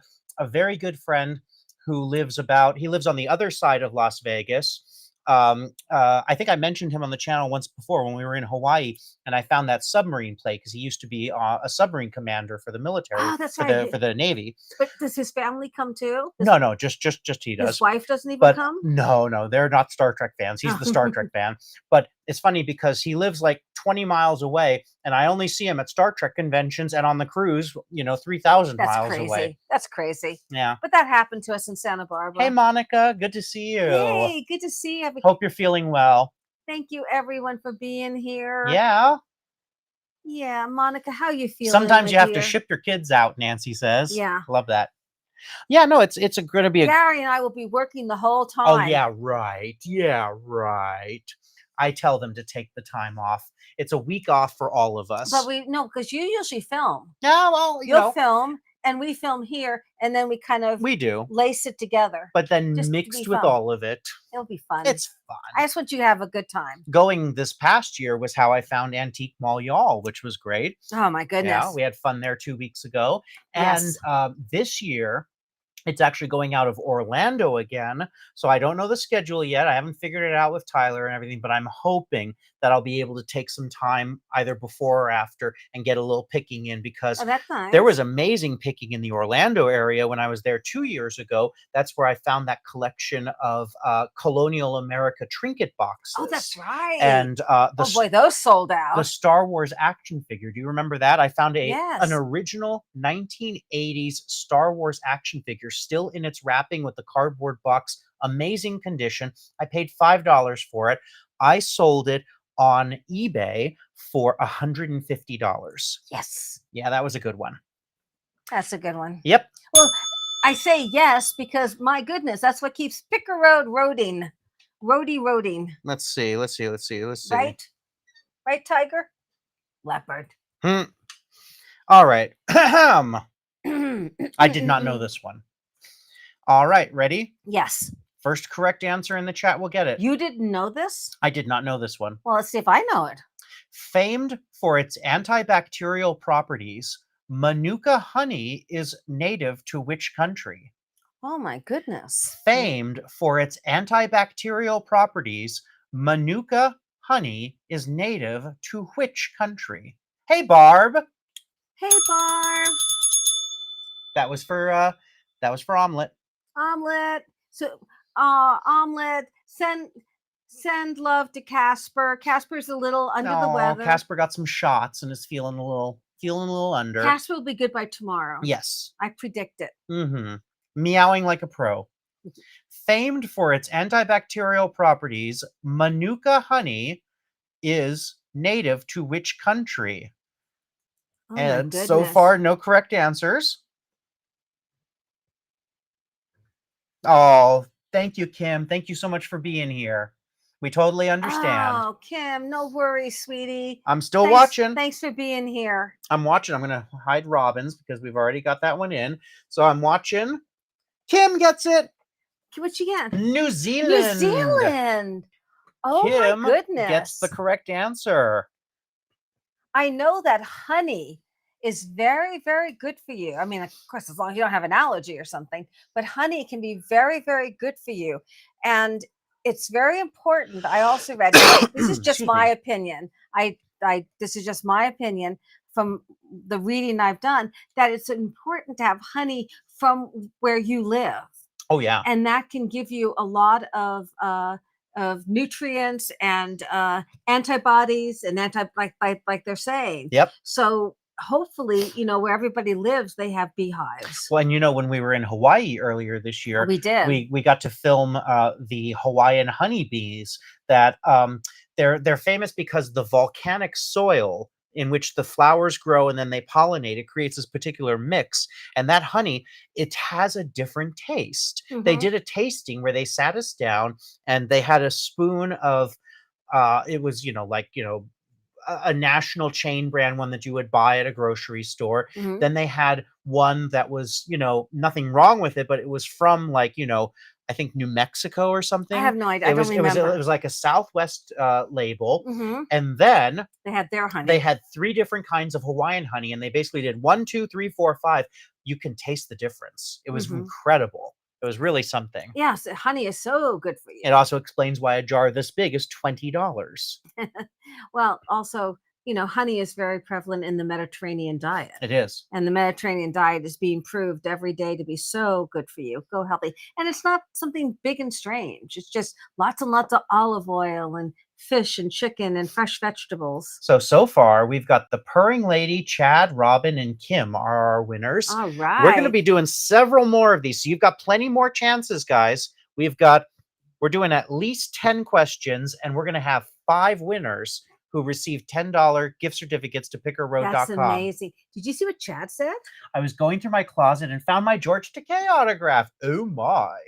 Speaker 1: very good friend who lives on the other side of Las Vegas. I think I mentioned him on the channel once before when we were in Hawaii, and I found that submarine plate because he used to be a submarine commander for the military,
Speaker 2: Oh, that's
Speaker 1: for
Speaker 2: right.
Speaker 1: the Navy.
Speaker 2: But does his family come too?
Speaker 1: No, just he
Speaker 2: His
Speaker 1: does.
Speaker 2: wife doesn't even
Speaker 1: But
Speaker 2: come?
Speaker 1: no, they're not Star Trek fans. He's the Star Trek fan. But it's funny because he lives like 20 miles away, and I only see him at Star Trek conventions and on the cruise, 3,000
Speaker 2: That's
Speaker 1: miles
Speaker 2: crazy.
Speaker 1: away.
Speaker 2: That's crazy.
Speaker 1: Yeah.
Speaker 2: But that happened to us in Santa Barbara.
Speaker 1: Hey, Monica, good to see you.
Speaker 2: Hey, good to see you.
Speaker 1: Hope you're feeling well.
Speaker 2: Thank you, everyone, for being here.
Speaker 1: Yeah.
Speaker 2: Yeah, Monica, how you feeling?
Speaker 1: Sometimes you have to
Speaker 2: dear?
Speaker 1: ship your kids out, Nancy says.
Speaker 2: Yeah.
Speaker 1: Love that. Yeah, no, it's going to be a...
Speaker 2: Gary and I will be working the whole time.
Speaker 1: Oh, yeah, right. Yeah, right. I tell them to take the time off. It's a week off for all of us.
Speaker 2: But because you usually film.
Speaker 1: Yeah, well,
Speaker 2: You'll film, and we film here, and then we kind of
Speaker 1: we do
Speaker 2: lace it together.
Speaker 1: But then
Speaker 2: Just to
Speaker 1: mixed
Speaker 2: be
Speaker 1: with
Speaker 2: fun.
Speaker 1: all of it,
Speaker 2: It'll be fun.
Speaker 1: it's fun.
Speaker 2: I just want you to have a good time.
Speaker 1: Going this past year was how I found Antique Mall Y'all, which was great.
Speaker 2: Oh my goodness.
Speaker 1: Yeah, we had fun there 2 weeks ago.
Speaker 2: Yes.
Speaker 1: And this year, it's actually going out of Orlando again. So I don't know the schedule yet. I haven't figured it out with Tyler and everything, but I'm hoping that I'll be able to take some time either before or after and get a little picking in, because
Speaker 2: that's nice.
Speaker 1: There was amazing picking in the Orlando area when I was there 2 years ago. That's where I found that collection of Colonial America trinket boxes.
Speaker 2: Oh, that's right.
Speaker 1: And
Speaker 2: oh boy, those sold out.
Speaker 1: The Star Wars action figure. Do you remember that? I found
Speaker 2: Yes.
Speaker 1: an original 1980s Star Wars action figure still in its wrapping with the cardboard box. Amazing condition. I paid $5 for it. I sold it on eBay for $150.
Speaker 2: Yes.
Speaker 1: Yeah, that was a good one.
Speaker 2: That's a good one.
Speaker 1: Yep.
Speaker 2: Well, I say yes because, my goodness, that's what keeps Picker Road roading. Roading.
Speaker 1: Let's see.
Speaker 2: Right? Right, Tiger? Leopard.
Speaker 1: All right. I did not know this one. All right, ready?
Speaker 2: Yes.
Speaker 1: First correct answer in the chat will get it.
Speaker 2: You didn't know this?
Speaker 1: I did not know this one.
Speaker 2: Well, let's see if I know it.
Speaker 1: Famed for its antibacterial properties, Manuka honey is native to which country?
Speaker 2: Oh my goodness.
Speaker 1: Famed for its antibacterial properties, Manuka honey is native to which country? Hey, Barb.
Speaker 2: Hey, Barb.
Speaker 1: That was for Omelet.
Speaker 2: Omelet. So, Omelet. Send love to Casper. Casper's a little under the weather.
Speaker 1: Casper got some shots and is feeling a little under.
Speaker 2: Casper will be good by tomorrow.
Speaker 1: Yes.
Speaker 2: I predict it.
Speaker 1: Meowing like a pro. Famed for its antibacterial properties, Manuka honey is native to which country?
Speaker 2: Oh,
Speaker 1: and so far, no correct answers. Oh, thank you, Kim. Thank you so much for being here. We totally understand.
Speaker 2: Oh, Kim, no worries, sweetie.
Speaker 1: I'm still watching.
Speaker 2: Thanks for being here.
Speaker 1: I'm watching. I'm going to hide Robin's because we've already got that one in. So I'm watching. Kim gets it.
Speaker 2: What you get?
Speaker 1: New Zealand.
Speaker 2: New Zealand. Oh,
Speaker 1: Kim
Speaker 2: my goodness.
Speaker 1: Gets the correct answer.
Speaker 2: I know that honey is very, very good for you. I mean, of course, as long as you don't have an allergy or something, but honey can be very, very good for you. And it's very important. I also read, this is just my opinion. This is just my opinion from the reading I've done, that it's important to have honey from where you live.
Speaker 1: Oh, yeah.
Speaker 2: And that can give you a lot of nutrients and antibodies and like they're saying.
Speaker 1: Yep.
Speaker 2: So hopefully, where everybody lives, they have beehives.
Speaker 1: Well, and when we were in Hawaii earlier this year,
Speaker 2: we did.
Speaker 1: We got to film the Hawaiian honeybees. That they're famous because the volcanic soil in which the flowers grow and then they pollinate, it creates this particular mix. And that honey, it has a different taste. They did a tasting where they sat us down and they had a spoon of, it was, a national chain brand one that you would buy at a grocery store. Then they had one that was, nothing wrong with it, but it was from I think New Mexico or something.
Speaker 2: I have no idea. I don't remember.
Speaker 1: It was like a Southwest label. And then
Speaker 2: they had their honey.
Speaker 1: They had 3 different kinds of Hawaiian honey, and they basically did 1, 2, 3, 4, 5. You can taste the difference. It was incredible. It It was really something.
Speaker 2: Yes, honey is so good for you.
Speaker 1: It also explains why a jar this big is $20.
Speaker 2: Well, also, honey is very prevalent in the Mediterranean diet.
Speaker 1: It is.
Speaker 2: And the Mediterranean diet is being proved every day to be so good for you. Go healthy. And it's not something big and strange. It's just lots and lots of olive oil and fish and chicken and fresh vegetables.
Speaker 1: So far, we've got the Purring Lady, Chad, Robin, and Kim are our winners.
Speaker 2: All
Speaker 1: We're going to
Speaker 2: right.
Speaker 1: be doing several more of these. So you've got plenty more chances, guys. We're doing at least 10 questions, and we're going to have 5 winners who receive $10 gift certificates to pickerroad.com.
Speaker 2: That's amazing. Did you see what Chad said?
Speaker 1: I was going through my closet and found my George Takei autograph. Oh my.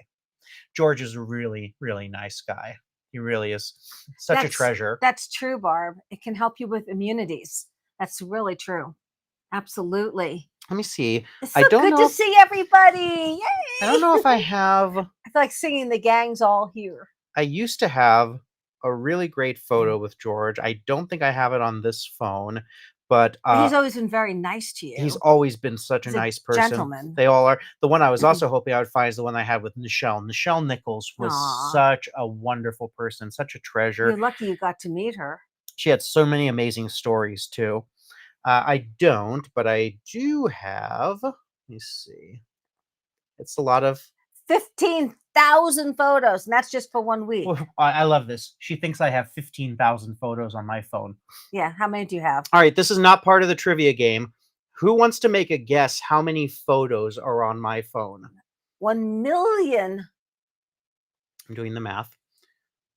Speaker 1: George is a really, really nice guy. He really is such a treasure.
Speaker 2: That's true, Barb. It can help you with immunities. That's really true. Absolutely.
Speaker 1: Let me see.
Speaker 2: It's so good to see everybody. Yay!
Speaker 1: I don't know if I have.
Speaker 2: I feel like singing the gang's all here.
Speaker 1: I used to have a really great photo with George. I don't think I have it on this phone, but
Speaker 2: he's always been very nice to you.
Speaker 1: He's always been such a nice person.
Speaker 2: Gentleman.
Speaker 1: They all are. The one I was also hoping I would find is the one I had with Nichelle. Nichelle Nichols was such a wonderful person, such a treasure.
Speaker 2: You're lucky you got to meet her.
Speaker 1: She had so many amazing stories too. I don't, but I do have. Let me see. It's a lot of
Speaker 2: 15,000 photos, and that's just for 1 week.
Speaker 1: I love this. She thinks I have 15,000 photos on my phone.
Speaker 2: Yeah, how many do you have?
Speaker 1: All right, this is not part of the trivia game. Who wants to make a guess how many photos are on my phone?
Speaker 2: 1 million.
Speaker 1: I'm doing the math.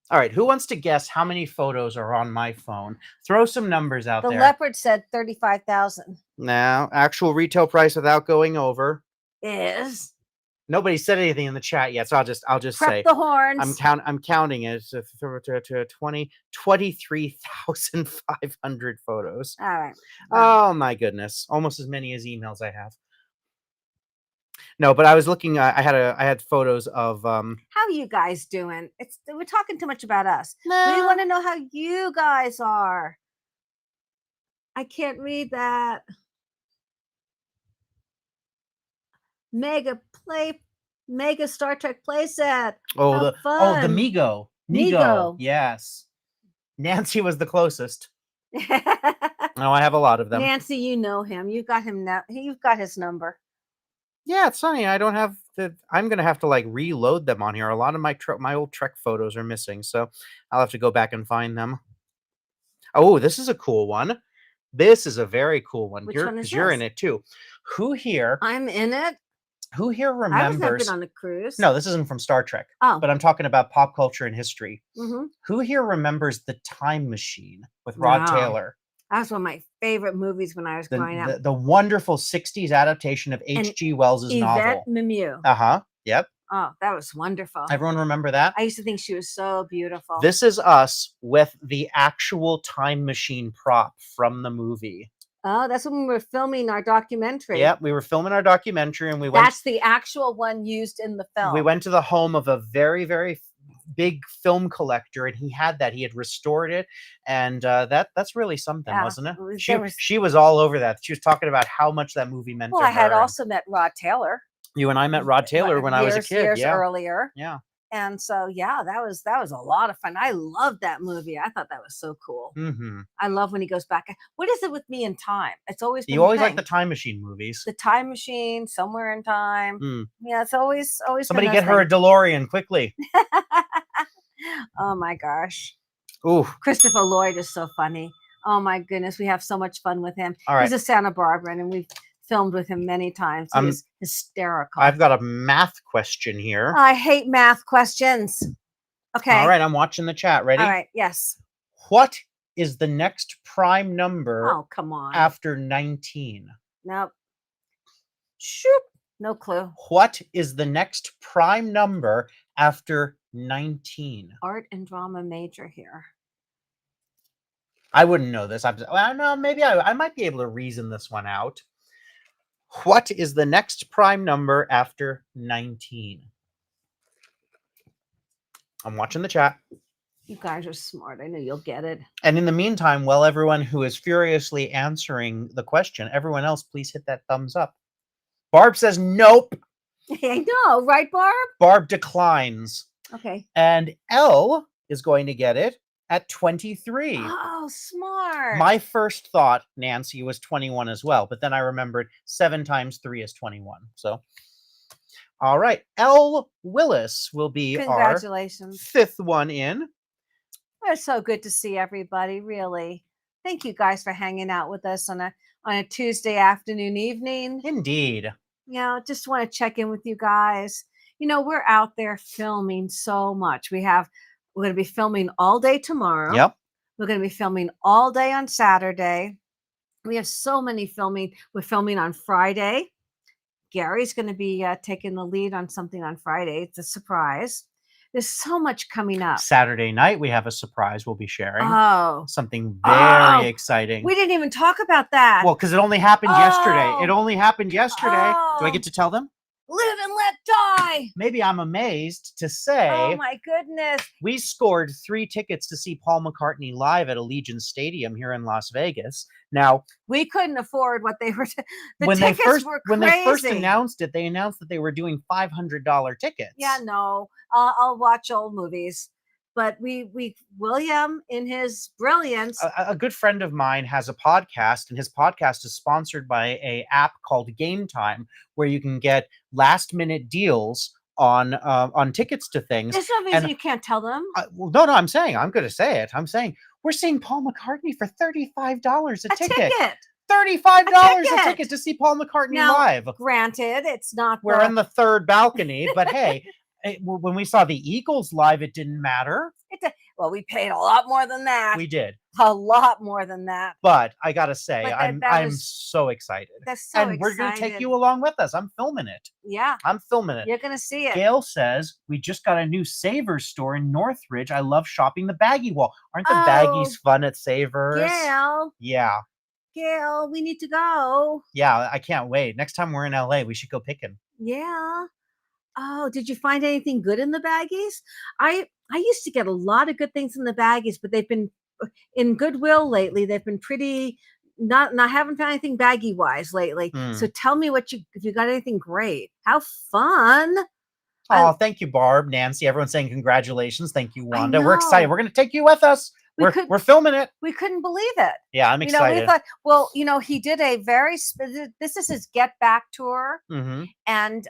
Speaker 1: All right, who wants to guess how many photos are on my phone? Throw some numbers out there.
Speaker 2: The leopard said 35,000.
Speaker 1: Now, actual retail price without going over
Speaker 2: is.
Speaker 1: Nobody said anything in the chat yet, so I'll just say
Speaker 2: the horns.
Speaker 1: I'm counting it. 23,500 photos.
Speaker 2: All right.
Speaker 1: Oh my goodness, almost as many as emails I have. No, but I was looking. I had photos of.
Speaker 2: How are you guys doing? We're talking too much about us.
Speaker 1: No.
Speaker 2: We want to know how you guys are. I can't read that. Mega Star Trek playset.
Speaker 1: Oh, the Mego.
Speaker 2: Mego.
Speaker 1: Yes. Nancy was the closest. No, I have a lot of them.
Speaker 2: Nancy, you know him. You got him now. You've got his number.
Speaker 1: Yeah, it's funny. I don't have the. I'm gonna have to like reload them on here. A lot of my old Trek photos are missing, so I'll have to go back and find them. Oh, this is a cool one. This is a very cool one.
Speaker 2: Which one is this?
Speaker 1: You're in it too. Who here?
Speaker 2: I'm in it.
Speaker 1: Who here remembers?
Speaker 2: I was on a cruise.
Speaker 1: No, this isn't from Star Trek.
Speaker 2: Oh,
Speaker 1: but I'm talking about pop culture and history.
Speaker 2: Mm-hmm.
Speaker 1: Who here remembers The Time Machine with Rod Taylor?
Speaker 2: That was one of my favorite movies when I was growing up.
Speaker 1: The wonderful 60s adaptation of H.G. Wells' novel.
Speaker 2: Yvette Mimieux.
Speaker 1: Yep.
Speaker 2: Oh, that was wonderful.
Speaker 1: Everyone remember that?
Speaker 2: I used to think she was so beautiful.
Speaker 1: This is us with the actual time machine prop from the movie.
Speaker 2: Oh, that's when we were filming our documentary.
Speaker 1: Yep, we were filming our documentary, and we went.
Speaker 2: That's the actual one used in the film.
Speaker 1: We went to the home of a very, very big film collector, and he had that. He had restored it, and that's really something, wasn't it? She was all over that. She was talking about how much that movie meant to her.
Speaker 2: Well, I had also met Rod Taylor.
Speaker 1: You and I met Rod Taylor when I was a kid.
Speaker 2: Years earlier.
Speaker 1: Yeah.
Speaker 2: And so, yeah, that was a lot of fun. I loved that movie. I thought that was so cool.
Speaker 1: Mm-hmm.
Speaker 2: I love when he goes back. What is it with me in time? It's always been
Speaker 1: you always like the time machine movies.
Speaker 2: The Time Machine, Somewhere in Time.
Speaker 1: Mm.
Speaker 2: Yeah, it's always.
Speaker 1: Somebody get her a DeLorean quickly.
Speaker 2: Oh my gosh.
Speaker 1: Ooh.
Speaker 2: Christopher Lloyd is so funny. Oh my goodness, we have so much fun with him.
Speaker 1: All right.
Speaker 2: He's a Santa Barbara, and we've filmed with him many times. He's hysterical.
Speaker 1: I've got a math question here.
Speaker 2: I hate math questions. Okay.
Speaker 1: All right, I'm watching the chat. Ready?
Speaker 2: All right, yes.
Speaker 1: What is the next prime number?
Speaker 2: Oh, come on.
Speaker 1: After 19?
Speaker 2: Nope. Shoop. No clue.
Speaker 1: What is the next prime number after 19?
Speaker 2: Art and drama major here.
Speaker 1: I wouldn't know this. I don't know. Maybe I might be able to reason this one out. What is the next prime number after 19? I'm watching the chat.
Speaker 2: You guys are smart. I know you'll get it.
Speaker 1: And in the meantime, while everyone who is furiously answering the question, everyone else, please hit that thumbs up. Barb says, nope.
Speaker 2: I know, right, Barb?
Speaker 1: Barb declines.
Speaker 2: Okay.
Speaker 1: And Elle is going to get it at 23.
Speaker 2: Oh, smart.
Speaker 1: My first thought, Nancy, was 21 as well, but then I remembered 7 times 3 is 21. So, all right. Elle Willis will be our
Speaker 2: Congratulations.
Speaker 1: 5th one in.
Speaker 2: It's so good to see everybody, really. Thank you guys for hanging out with us on a Tuesday afternoon, evening.
Speaker 1: Indeed.
Speaker 2: Just want to check in with you guys. We're out there filming so much. We're going to be filming all day tomorrow.
Speaker 1: Yep.
Speaker 2: We're going to be filming all day on Saturday. We have so many filming. We're filming on Friday. Gary's going to be taking the lead on something on Friday. It's a surprise. There's so much coming up.
Speaker 1: Saturday night, we have a surprise we'll be sharing.
Speaker 2: Oh.
Speaker 1: Something very exciting.
Speaker 2: We didn't even talk about that.
Speaker 1: Well, because it only happened yesterday. It only happened yesterday. Do I
Speaker 2: Oh.
Speaker 1: get to tell them?
Speaker 2: Live and let die.
Speaker 1: Maybe I'm amazed to say
Speaker 2: Oh my goodness.
Speaker 1: we scored 3 tickets to see Paul McCartney live at Allegiant Stadium here in Las Vegas. Now,
Speaker 2: we couldn't afford what they were.
Speaker 1: when they first
Speaker 2: crazy.
Speaker 1: announced it, they announced that they were doing $500 tickets.
Speaker 2: Yeah, no, I'll watch old movies, but William, in his brilliance,
Speaker 1: a good friend of mine has a podcast, and his podcast is sponsored by a app called Game Time, where you can get last minute deals on tickets to things.
Speaker 2: There's no reason you can't tell them.
Speaker 1: Well, no, I'm going to say it. I'm saying we're seeing Paul McCartney for $35 a ticket. $35 a ticket to see Paul McCartney live.
Speaker 2: Granted, it's not.
Speaker 1: We're in the 3rd balcony, but hey, when we saw the Eagles live, it didn't matter.
Speaker 2: Well, we paid a lot more than that.
Speaker 1: We did.
Speaker 2: A lot more than that.
Speaker 1: But I gotta say, I'm so excited.
Speaker 2: That's so
Speaker 1: and we're gonna take you along with us. I'm filming it.
Speaker 2: Yeah.
Speaker 1: I'm filming it.
Speaker 2: You're gonna see it.
Speaker 1: Gail says we just got a new Savers store in Northridge. I love shopping the baggie wall. Aren't the baggies fun at Savers?
Speaker 2: Gail.
Speaker 1: Yeah.
Speaker 2: Gail, we need to go.
Speaker 1: Yeah, I can't wait. Next time we're in LA, we should go picking.
Speaker 2: Yeah. Oh, did you find anything good in the baggies? I used to get a lot of good things in the baggies, but they've been in Goodwill lately. They've been pretty not haven't found anything baggy wise lately. So tell me if you got anything great. How fun.
Speaker 1: Oh, thank you, Barb, Nancy. Everyone's saying congratulations. Thank you, Wanda. We're excited. We're going to take you with us. We're filming it.
Speaker 2: We couldn't believe it.
Speaker 1: Yeah, I'm excited.
Speaker 2: We thought, well, he did a this is his Get Back tour.
Speaker 1: Mm-hmm.
Speaker 2: And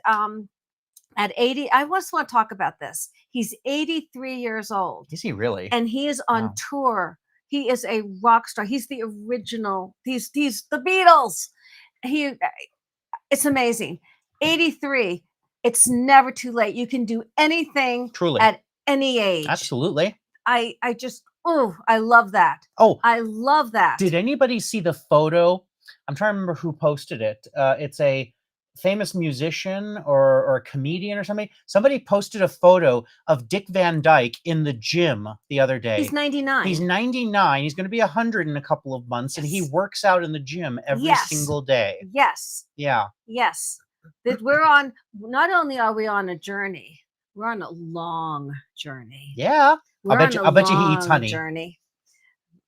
Speaker 2: at 80, I just want to talk about this. He's 83 years old.
Speaker 1: Is he really?
Speaker 2: And he is on tour. He is a rock star. He's the original. He's the Beatles. It's amazing. 83. It's never too late. You can do anything at any age.
Speaker 1: Absolutely.
Speaker 2: I love that.
Speaker 1: Oh,
Speaker 2: I love that.
Speaker 1: Did anybody see the photo? I'm trying to remember who posted it. It's a famous musician or a comedian or something. Somebody posted a photo of Dick Van Dyke in the gym the other day.
Speaker 2: He's 99.
Speaker 1: He's 99. He's going to be 100 in a couple of months, and he works out in the gym every single day.
Speaker 2: Yes.
Speaker 1: Yeah.
Speaker 2: Yes. That we're on. Not only are we on a journey, we're on a long journey.
Speaker 1: Yeah. I'll bet you he eats honey.
Speaker 2: Journey.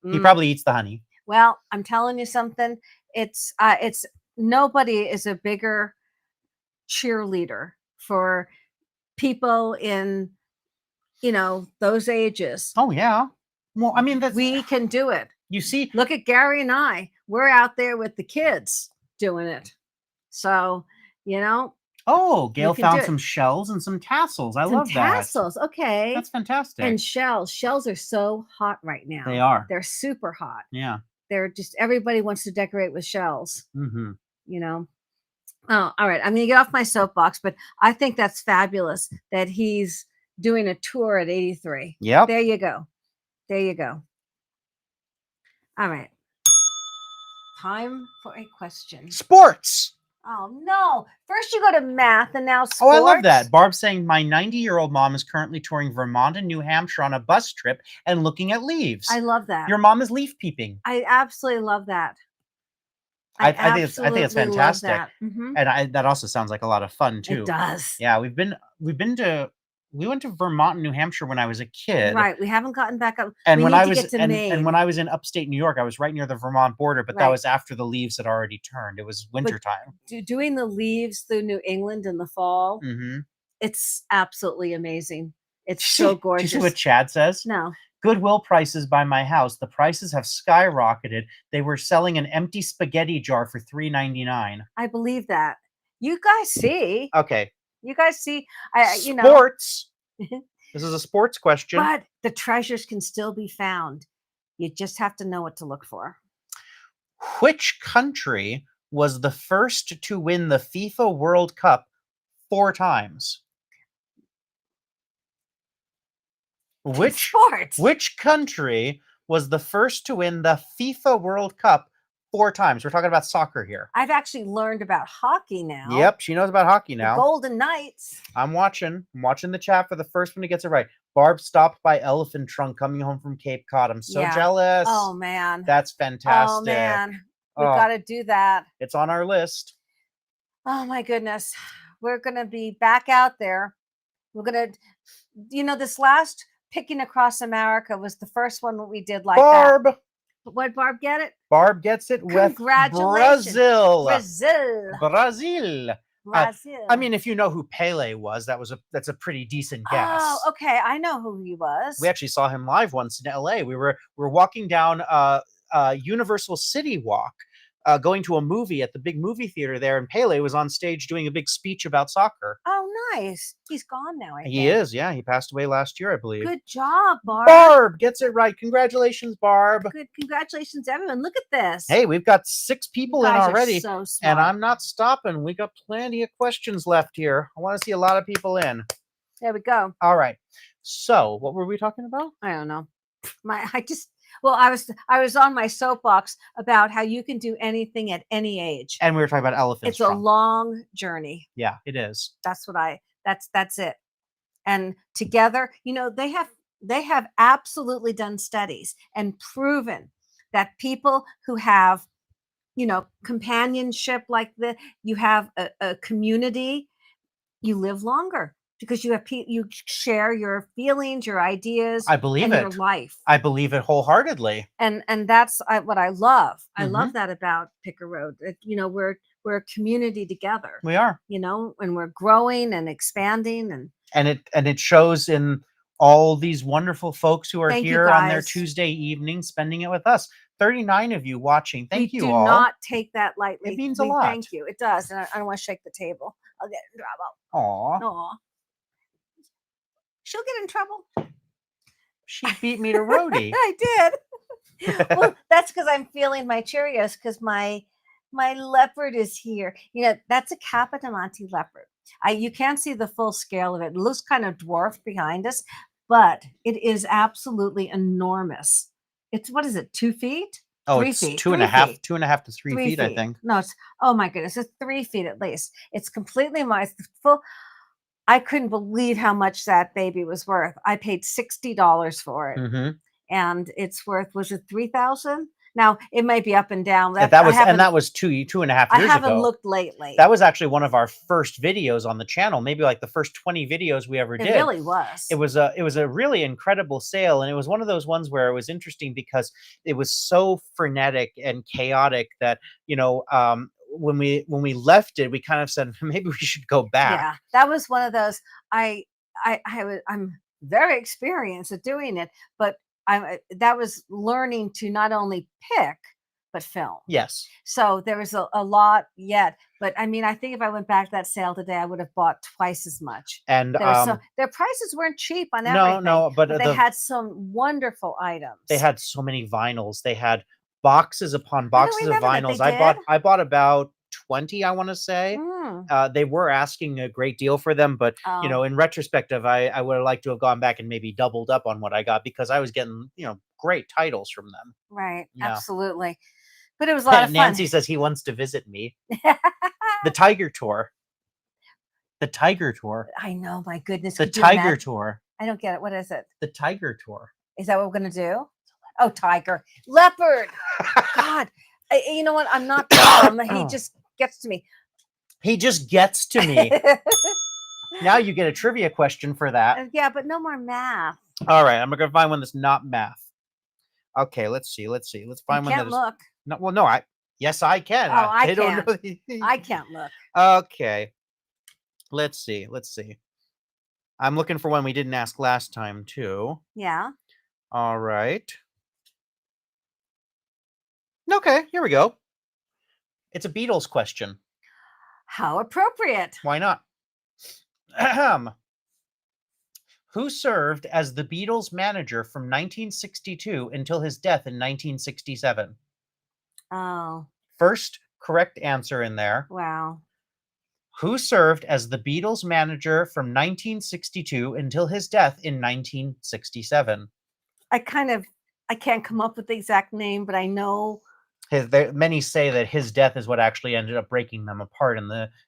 Speaker 1: He probably eats the honey.
Speaker 2: Well, I'm telling you something. It's nobody is a bigger cheerleader for people in those ages.
Speaker 1: Oh yeah. Well, I mean,
Speaker 2: we can do it.
Speaker 1: You see,
Speaker 2: look at Gary and I. We're out there with the kids doing it. So,
Speaker 1: oh, Gail found some shells and some tassels. I love that.
Speaker 2: Tassels. Okay.
Speaker 1: That's fantastic.
Speaker 2: And shells. Shells are so hot right now.
Speaker 1: They are.
Speaker 2: They're super hot.
Speaker 1: Yeah.
Speaker 2: They're just, everybody wants to decorate with shells.
Speaker 1: Mm-hmm.
Speaker 2: Oh, all right. I'm going to get off my soapbox, but I think that's fabulous that he's doing a tour at 83.
Speaker 1: Yep.
Speaker 2: There you go. There you go. All right. Time for a question.
Speaker 1: Sports.
Speaker 2: Oh, no. First you go to math and now sports.
Speaker 1: Oh, I love that. Barb's saying, my 90-year-old mom is currently touring Vermont and New Hampshire on a bus trip and looking at leaves.
Speaker 2: I love that.
Speaker 1: Your mom is leaf peeping.
Speaker 2: I absolutely love that.
Speaker 1: I think it's fantastic.
Speaker 2: That. Mm-hmm.
Speaker 1: And that also sounds like a lot of fun too.
Speaker 2: It does.
Speaker 1: Yeah, we've been to we went to Vermont and New Hampshire when I was a kid.
Speaker 2: Right. We haven't gotten back up.
Speaker 1: And
Speaker 2: we
Speaker 1: when
Speaker 2: need
Speaker 1: I
Speaker 2: to
Speaker 1: was
Speaker 2: get to
Speaker 1: and
Speaker 2: Maine.
Speaker 1: when I was in upstate New York, I was right near the Vermont border, but that
Speaker 2: Right.
Speaker 1: was after the leaves had already turned. It was wintertime.
Speaker 2: Doing the leaves through New England in the fall,
Speaker 1: Mm-hmm.
Speaker 2: it's absolutely amazing. It's so
Speaker 1: Do
Speaker 2: gorgeous.
Speaker 1: you see what Chad says?
Speaker 2: No.
Speaker 1: Goodwill prices by my house. The prices have skyrocketed. They were selling an empty spaghetti jar for $3.99.
Speaker 2: I believe that. You guys see.
Speaker 1: Okay.
Speaker 2: You guys see. You know.
Speaker 1: Sports. This is a sports question.
Speaker 2: But the treasures can still be found. You just have to know what to look for.
Speaker 1: Which country was the first to win the FIFA World Cup 4 times?
Speaker 2: Sports.
Speaker 1: Which country was the first to win the FIFA World Cup 4 times? We're talking about soccer here.
Speaker 2: I've actually learned about hockey now.
Speaker 1: Yep, she knows about hockey now.
Speaker 2: The Golden Knights.
Speaker 1: I'm watching the chat for the first one who gets it right. Barb stopped by Elephant Trunk coming home from Cape Cod. I'm so jealous.
Speaker 2: Oh, man.
Speaker 1: That's fantastic.
Speaker 2: Oh, man. We've got to do that.
Speaker 1: It's on our list.
Speaker 2: Oh, my goodness. We're going to be back out there. We're going to, this last Picking Across America was the first one that we did like
Speaker 1: Barb.
Speaker 2: that. What, Barb get it?
Speaker 1: Barb gets it with
Speaker 2: Congratulations.
Speaker 1: Brazil.
Speaker 2: Brazil.
Speaker 1: I mean, if you know who Pele was, that's a pretty decent guess.
Speaker 2: Oh, okay. I know who he was.
Speaker 1: We actually saw him live once in LA. We were walking down Universal City Walk, going to a movie at the big movie theater there, and Pele was on stage doing a big speech about soccer.
Speaker 2: Oh, nice. He's gone now, I think.
Speaker 1: He is, yeah. He passed away last year, I believe.
Speaker 2: Good job, Barb.
Speaker 1: Barb gets it right. Congratulations, Barb.
Speaker 2: Good. Congratulations, everyone. Look at this.
Speaker 1: Hey, we've got 6 people in already.
Speaker 2: So smart.
Speaker 1: And I'm not stopping. We got plenty of questions left here. I want to see a lot of people in.
Speaker 2: There we go.
Speaker 1: All right. So, what were we talking about?
Speaker 2: I don't know. I was on my soapbox about how you can do anything at any age.
Speaker 1: And we were talking about elephants.
Speaker 2: It's a long journey.
Speaker 1: Yeah, it is.
Speaker 2: That's it. And together, they have absolutely done studies and proven that people who have, companionship like this, you have a community, you live longer. Because you share your feelings, your ideas,
Speaker 1: I believe
Speaker 2: and
Speaker 1: it.
Speaker 2: Your life.
Speaker 1: I believe it wholeheartedly.
Speaker 2: And that's what I love. I love that about Picker Road. We're a community together.
Speaker 1: We are.
Speaker 2: And we're growing and expanding
Speaker 1: and it shows in all these wonderful folks who are here on their Tuesday evening spending it with us. 39 of you watching. Thank you all.
Speaker 2: Do not take that lightly.
Speaker 1: It means a lot.
Speaker 2: Thank you. It does. And I don't want to shake the table. I'll get in trouble. Aw. She'll get in trouble.
Speaker 1: She beat me to roadie.
Speaker 2: I did. Well, that's because I'm feeling my Cheerios because my leopard is here. That's a Capodimonte leopard. You can't see the full scale of it. It looks kind of dwarfed behind us, but it is absolutely enormous. It's, what is it, 2 feet?
Speaker 1: Oh,
Speaker 2: 3
Speaker 1: it's
Speaker 2: feet.
Speaker 1: 2.5 to 3 feet, I think.
Speaker 2: No, oh my goodness, it's 3 feet at least. It's completely full. I couldn't believe how much that baby was worth. I paid $60 for it, and it's worth, was it $3,000? Now it might be up and down.
Speaker 1: That was 2.5 years ago.
Speaker 2: I haven't looked lately.
Speaker 1: That was actually one of our first videos on the channel. Maybe like the first 20 videos we ever did.
Speaker 2: It really was.
Speaker 1: It was a really incredible sale, and it was one of those ones where it was interesting because it was so frenetic and chaotic that when we left it, we kind of said maybe we should go back.
Speaker 2: Yeah, that was one of those. I'm very experienced at doing it, but that was learning to not only pick but film.
Speaker 1: Yes. So
Speaker 2: there was a lot yet, but I mean, I think if I went back to that sale today, I would have bought twice as much.
Speaker 1: And
Speaker 2: their prices weren't cheap on everything.
Speaker 1: No, but
Speaker 2: they had some wonderful items.
Speaker 1: They had so many vinyls. They had boxes upon boxes of vinyls. I bought about 20, I want to say. They were asking a great deal for them, but in retrospective, I would have liked to have gone back and maybe doubled up on what I got because I was getting great titles from them.
Speaker 2: Right, absolutely. But it was a lot of fun.
Speaker 1: Nancy says he wants to visit me. The Tiger Tour. The Tiger Tour.
Speaker 2: I know, my goodness.
Speaker 1: The Tiger Tour.
Speaker 2: I don't get it. What is it?
Speaker 1: The Tiger Tour.
Speaker 2: Is that what we're going to do? Oh, tiger. Leopard. God. You know what? I'm not dumb. He just gets to me.
Speaker 1: He just gets to me. Now you get a trivia question for that.
Speaker 2: Yeah, but no more math.
Speaker 1: All right, I'm gonna find one that's not math. Okay, let's see. Let's
Speaker 2: You
Speaker 1: find one that
Speaker 2: can't
Speaker 1: is
Speaker 2: look.
Speaker 1: no. Well, no, yes, I can.
Speaker 2: Oh, I
Speaker 1: They don't
Speaker 2: can't.
Speaker 1: know.
Speaker 2: I can't look.
Speaker 1: Okay, let's see. I'm looking for one we didn't ask last time too.
Speaker 2: Yeah.
Speaker 1: All right. Okay, here we go. It's a Beatles question.
Speaker 2: How appropriate.
Speaker 1: Why not? Ahem. Who served as the Beatles' manager from 1962 until his death in 1967?
Speaker 2: Oh,
Speaker 1: First correct answer in there.
Speaker 2: wow.
Speaker 1: Who served as the Beatles' manager from 1962 until his death in 1967?
Speaker 2: I can't come up with the exact name, but I know.
Speaker 1: Many say that his death is what actually ended up breaking them apart in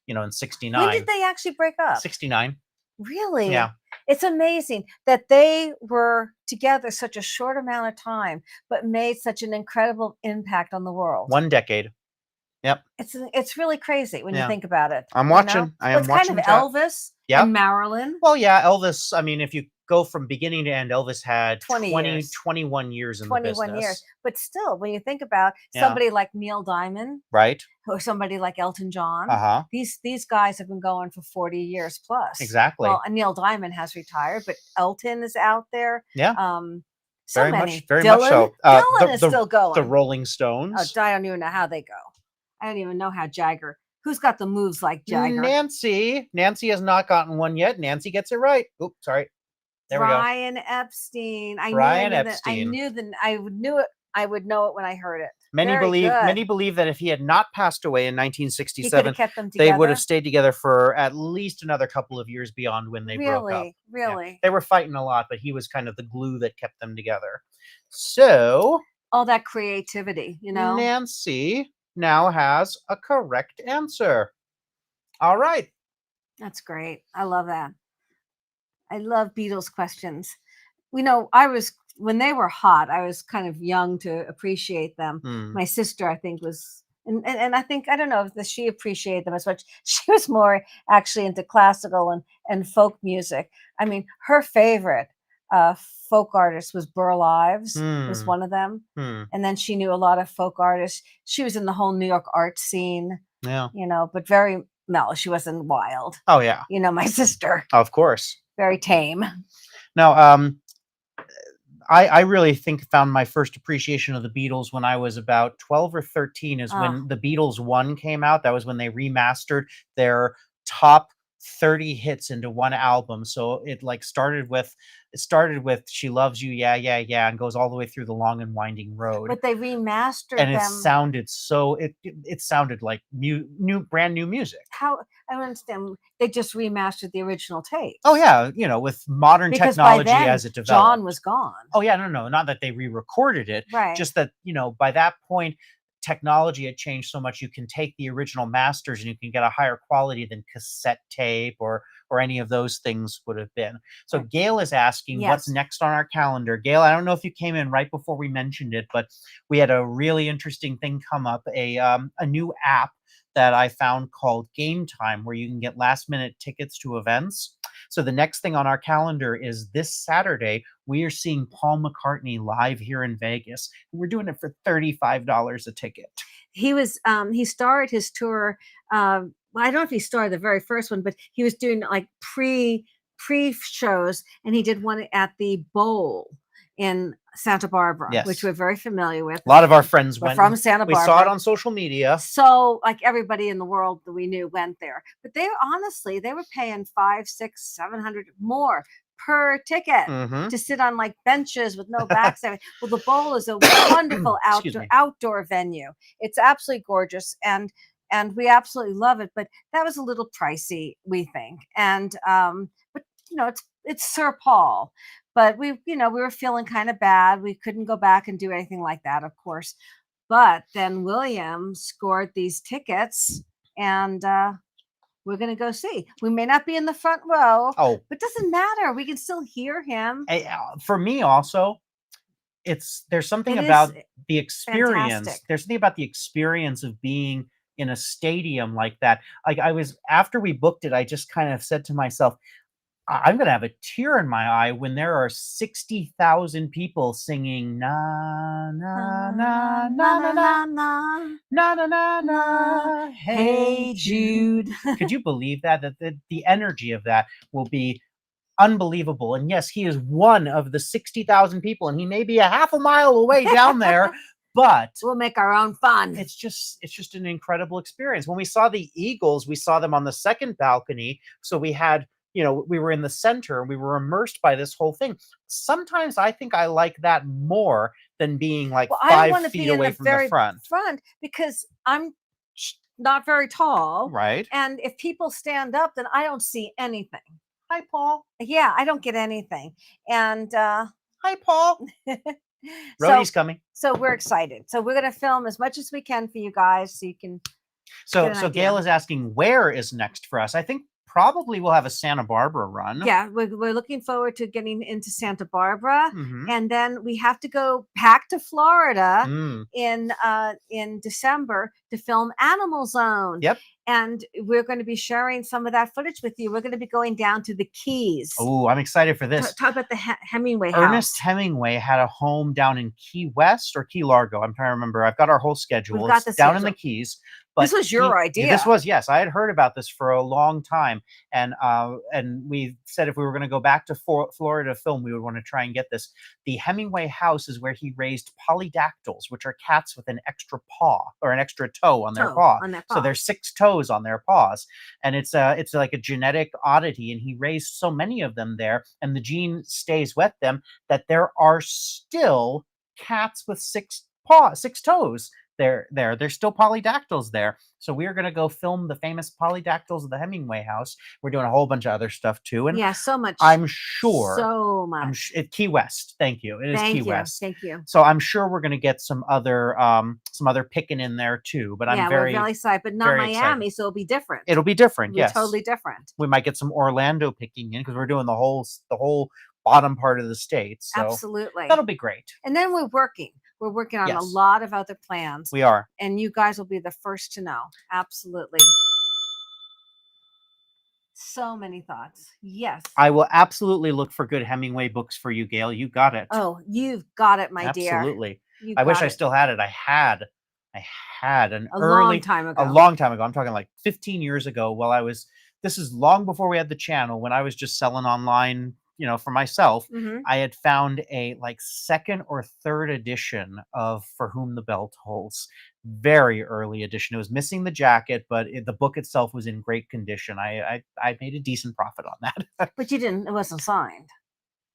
Speaker 1: in
Speaker 2: When
Speaker 1: 69.
Speaker 2: did they actually break up?
Speaker 1: 69.
Speaker 2: Really?
Speaker 1: Yeah.
Speaker 2: It's amazing that they were together such a short amount of time, but made such an incredible impact on the world.
Speaker 1: 1 decade. Yep.
Speaker 2: It's really crazy when you
Speaker 1: Yeah.
Speaker 2: think about it.
Speaker 1: I'm
Speaker 2: you know?
Speaker 1: watching. I
Speaker 2: Well,
Speaker 1: am
Speaker 2: it's kind
Speaker 1: watching
Speaker 2: of
Speaker 1: the chat.
Speaker 2: Elvis
Speaker 1: Yep.
Speaker 2: and Marilyn.
Speaker 1: Well, yeah, Elvis, I mean, if you go from beginning to end, Elvis had
Speaker 2: 20 years.
Speaker 1: 21 years in the
Speaker 2: 21
Speaker 1: business.
Speaker 2: years. But still, when you think about
Speaker 1: Yeah.
Speaker 2: somebody like Neil Diamond
Speaker 1: Right?
Speaker 2: or somebody like Elton John,
Speaker 1: Uh-huh.
Speaker 2: these guys have been going for 40 years plus.
Speaker 1: Exactly.
Speaker 2: Well, and Neil Diamond has retired, but Elton is out there.
Speaker 1: Yeah.
Speaker 2: So
Speaker 1: Very
Speaker 2: many.
Speaker 1: much, very
Speaker 2: Dylan,
Speaker 1: much so.
Speaker 2: Dylan is still going.
Speaker 1: The Rolling
Speaker 2: Oh,
Speaker 1: Stones.
Speaker 2: I don't even know how they go. I don't even know how Jagger. Who's got the moves like Jagger?
Speaker 1: Nancy has not gotten one yet. Nancy gets it right. Oops, sorry. There we go.
Speaker 2: Brian Epstein.
Speaker 1: Brian Epstein.
Speaker 2: I knew it. I would know it when I heard it.
Speaker 1: Many believe that if he had not passed away in
Speaker 2: He could
Speaker 1: 1967,
Speaker 2: have kept them
Speaker 1: they
Speaker 2: together.
Speaker 1: would have stayed together for at least another couple of years beyond when they broke up.
Speaker 2: Really.
Speaker 1: Yeah. They were fighting a lot, but he was kind of the glue that kept them together. So
Speaker 2: all that creativity,
Speaker 1: Nancy now has a correct answer. All right.
Speaker 2: That's great. I love that. I love Beatles questions. When they were hot, I was kind of young to appreciate them. My sister, I think, was, and I think, I don't know if she appreciated them as much. She was more actually into classical and folk music. I mean, her favorite folk artist was Burl Ives, was one of them. And then she knew a lot of folk artists. She was in the whole New York art scene.
Speaker 1: Yeah.
Speaker 2: But no, she wasn't wild.
Speaker 1: Oh, yeah.
Speaker 2: My sister.
Speaker 1: Of course.
Speaker 2: Very tame.
Speaker 1: Now, I really found my first appreciation of the Beatles when I was about 12 or 13 is when the Beatles 1 came out. That was when they remastered their top 30 hits into one album. So it started with She Loves You, Yeah, Yeah, Yeah, and goes all the way through The Long and Winding Road.
Speaker 2: But they remastered
Speaker 1: and
Speaker 2: them.
Speaker 1: It sounded so it sounded like brand new music.
Speaker 2: How I don't understand. They just remastered the original tape.
Speaker 1: Oh yeah, with modern technology
Speaker 2: by then,
Speaker 1: as it developed.
Speaker 2: John was gone.
Speaker 1: Oh yeah, no, not that they re-recorded it.
Speaker 2: Right.
Speaker 1: Just that, by that point, technology had changed so much. You can take the original masters and you can get a higher quality than cassette tape or any of those things would have been. So Gail is asking what's next on our calendar. Gail, I don't know if you came in right before we mentioned it, but we had a really interesting thing come up, a new app that I found called Game Time, where you can get last minute tickets to events. So the next thing on our calendar is this Saturday, we are seeing Paul McCartney live here in Vegas. We're doing it for $35 a ticket.
Speaker 2: He started his tour. I don't know if he started the very first one, but he was doing like pre shows, and he did one at the Bowl in Santa Barbara, which we're very familiar with.
Speaker 1: A lot of our friends went
Speaker 2: from Santa Barbara.
Speaker 1: We saw it on social media.
Speaker 2: So like everybody in the world that we knew went there. But they were paying $500, $600, $700 more per ticket to sit on like benches with no backs. Well, the Bowl is a wonderful outdoor venue. It's absolutely gorgeous, and we absolutely love it. But that was a little pricey, we think. And but it's Sir Paul. But we were feeling kind of bad. We couldn't go back and do anything like that, of course. But then William scored these tickets, and we're going to go see. We may not be in the front row, but it doesn't matter. We can still hear him.
Speaker 1: For me also, there's something about the experience.
Speaker 2: Fantastic.
Speaker 1: There's something about the experience of being in a stadium like that. Like I was after we booked it, I just kind of said to myself, I'm gonna have a tear in my eye when there are 60,000 people singing na na na na na na na na na na. Hey
Speaker 2: Hey
Speaker 1: Jude.
Speaker 2: Jude.
Speaker 1: Could you believe that? That the energy of that will be unbelievable. And yes, he is one of the 60,000 people, and he may be a half a mile away down there, but
Speaker 2: We'll make our own fun.
Speaker 1: it's just an incredible experience. When we saw the Eagles, we saw them on the second balcony. So we had, we were in the center and we were immersed by this whole thing. Sometimes I think I like that more than being like
Speaker 2: Well, I don't
Speaker 1: 5
Speaker 2: want to
Speaker 1: feet
Speaker 2: be in
Speaker 1: away
Speaker 2: the
Speaker 1: from the
Speaker 2: very
Speaker 1: front.
Speaker 2: because I'm not very tall.
Speaker 1: Right.
Speaker 2: And if people stand up, then I don't see anything.
Speaker 1: Hi, Paul.
Speaker 2: Yeah, I don't get anything. And
Speaker 1: Hi, Paul.
Speaker 2: so
Speaker 1: Rhodey's coming.
Speaker 2: so we're excited. So we're gonna film as much as we can for you guys so you can
Speaker 1: So
Speaker 2: get an idea.
Speaker 1: Gail is asking where is next for us. I think probably we'll have a Santa Barbara run.
Speaker 2: Yeah, we're looking forward to getting into Santa Barbara.
Speaker 1: Mhm.
Speaker 2: And then we have to go back to Florida
Speaker 1: Mm.
Speaker 2: in December to film Animal Zone.
Speaker 1: Yep.
Speaker 2: And we're going to be sharing some of that footage with you. We're going to be going down to the Keys.
Speaker 1: Oh, I'm excited for this.
Speaker 2: Talk about the Hemingway
Speaker 1: Ernest
Speaker 2: house.
Speaker 1: Hemingway had a home down in Key West or Key Largo. I'm trying to remember. I've got our whole schedule.
Speaker 2: We've got
Speaker 1: It's
Speaker 2: the
Speaker 1: down in the
Speaker 2: schedule.
Speaker 1: Keys.
Speaker 2: This was your idea.
Speaker 1: This was, yes. I had heard about this for a long time, and we said if we were going to go back to Florida to film, we would want to try and get this. The Hemingway house is where he raised polydactyls, which are cats with an extra paw or an extra toe on their paw. So there's 6 toes on their paws, and it's like a genetic oddity. And he raised so many of them there, and the gene stays with them that there are still cats with 6 toes. There's still polydactyls there. So we're going to go film the famous polydactyls of the Hemingway house. We're doing a whole bunch of other stuff too. And
Speaker 2: yeah, so much.
Speaker 1: I'm sure.
Speaker 2: So much.
Speaker 1: Key West. Thank you. It is Key West.
Speaker 2: Thank you.
Speaker 1: So I'm sure we're going to get some other picking in there too. But I'm
Speaker 2: we're really excited, but not Miami,
Speaker 1: excited.
Speaker 2: so it'll be different.
Speaker 1: It'll be different. Yes,
Speaker 2: totally different.
Speaker 1: We might get some Orlando picking in because we're doing the whole bottom part of the state. So
Speaker 2: absolutely,
Speaker 1: that'll be great.
Speaker 2: And then we're working on a lot of other plans.
Speaker 1: We are.
Speaker 2: And you guys will be the first to know. Absolutely. So many thoughts. Yes.
Speaker 1: I will absolutely look for good Hemingway books for you, Gail. You got it.
Speaker 2: Oh, you've got it, my dear.
Speaker 1: Absolutely. I wish I still had it. I had a
Speaker 2: long time ago.
Speaker 1: A long time ago. I'm talking like 15 years ago. This is long before we had the channel, when I was just selling online, for myself.
Speaker 2: Mm-hmm.
Speaker 1: I had found a like 2nd or 3rd edition of For Whom the Bell Tolls. Very early edition. It was missing the jacket, but the book itself was in great condition. I made a decent profit on that.
Speaker 2: But you didn't. It wasn't signed.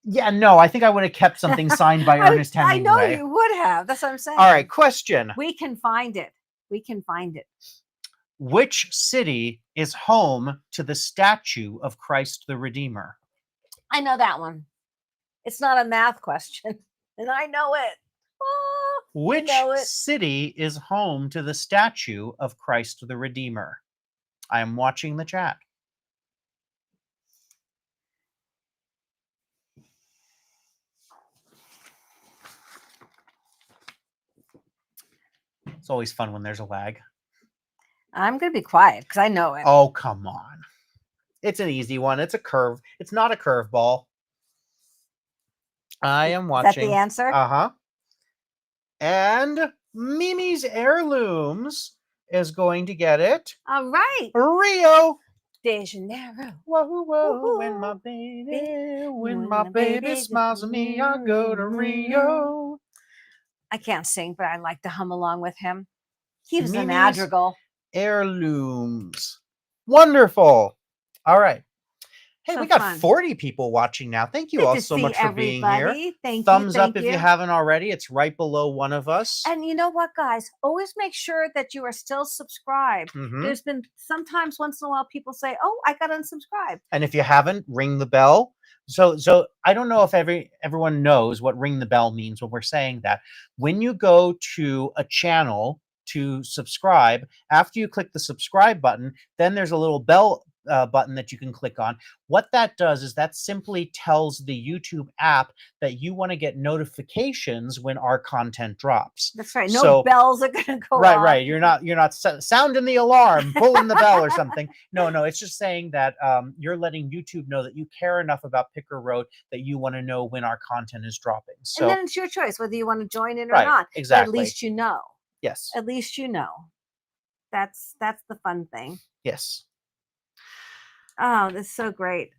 Speaker 1: Yeah, no, I think I would have kept something signed by Ernest Hemingway.
Speaker 2: I know you would have. That's what I'm saying.
Speaker 1: All right, question.
Speaker 2: We can find it.
Speaker 1: Which city is home to the statue of Christ the Redeemer?
Speaker 2: I know that one. It's not a math question, and I know it. Oh,
Speaker 1: which city is home to the statue of Christ the Redeemer? I am watching the chat. It's always fun when there's a lag.
Speaker 2: I'm going to be quiet because I know it.
Speaker 1: Oh, come on. It's an easy one. It's a curve. It's not a curveball. I am watching.
Speaker 2: Is that the answer?
Speaker 1: Uh-huh. And Mimi's Heirlooms is going to get it.
Speaker 2: All right.
Speaker 1: Rio
Speaker 2: de Janeiro.
Speaker 1: Whoa, whoa, when my baby smiles at me, I go to Rio.
Speaker 2: I can't sing, but I like to hum along with him. He was a madrigal.
Speaker 1: Heirlooms. Wonderful. All right. Hey,
Speaker 2: So
Speaker 1: we got
Speaker 2: fun.
Speaker 1: 40 people watching now. Thank you
Speaker 2: Good
Speaker 1: all
Speaker 2: to
Speaker 1: so
Speaker 2: see
Speaker 1: much for being here.
Speaker 2: everybody. Thank
Speaker 1: Thumbs
Speaker 2: you.
Speaker 1: up if you haven't already. It's right below one of us.
Speaker 2: And you know what, guys? Always make sure that you are still subscribed.
Speaker 1: Mhm.
Speaker 2: There's been sometimes once in a while people say, "Oh, I got unsubscribed."
Speaker 1: And if you haven't, ring the bell. So I don't know if everyone knows what ring the bell means when we're saying that. When you go to a channel to subscribe, after you click the subscribe button, then there's a little bell button that you can click on. What that does is that simply tells the YouTube app that you want to get notifications when our content drops.
Speaker 2: That's right. No
Speaker 1: So
Speaker 2: bells are gonna go
Speaker 1: right,
Speaker 2: off.
Speaker 1: right. You're not sounding the alarm, pulling the bell or something. No, no. It's just saying that you're letting YouTube know that you care enough about Picker Road that you want to know when our content is dropping.
Speaker 2: And
Speaker 1: So
Speaker 2: then it's your choice whether you want to join in or
Speaker 1: right,
Speaker 2: not. But at
Speaker 1: exactly.
Speaker 2: least you know.
Speaker 1: Yes,
Speaker 2: At least you know. That's the fun thing.
Speaker 1: yes.
Speaker 2: Oh, that's so great.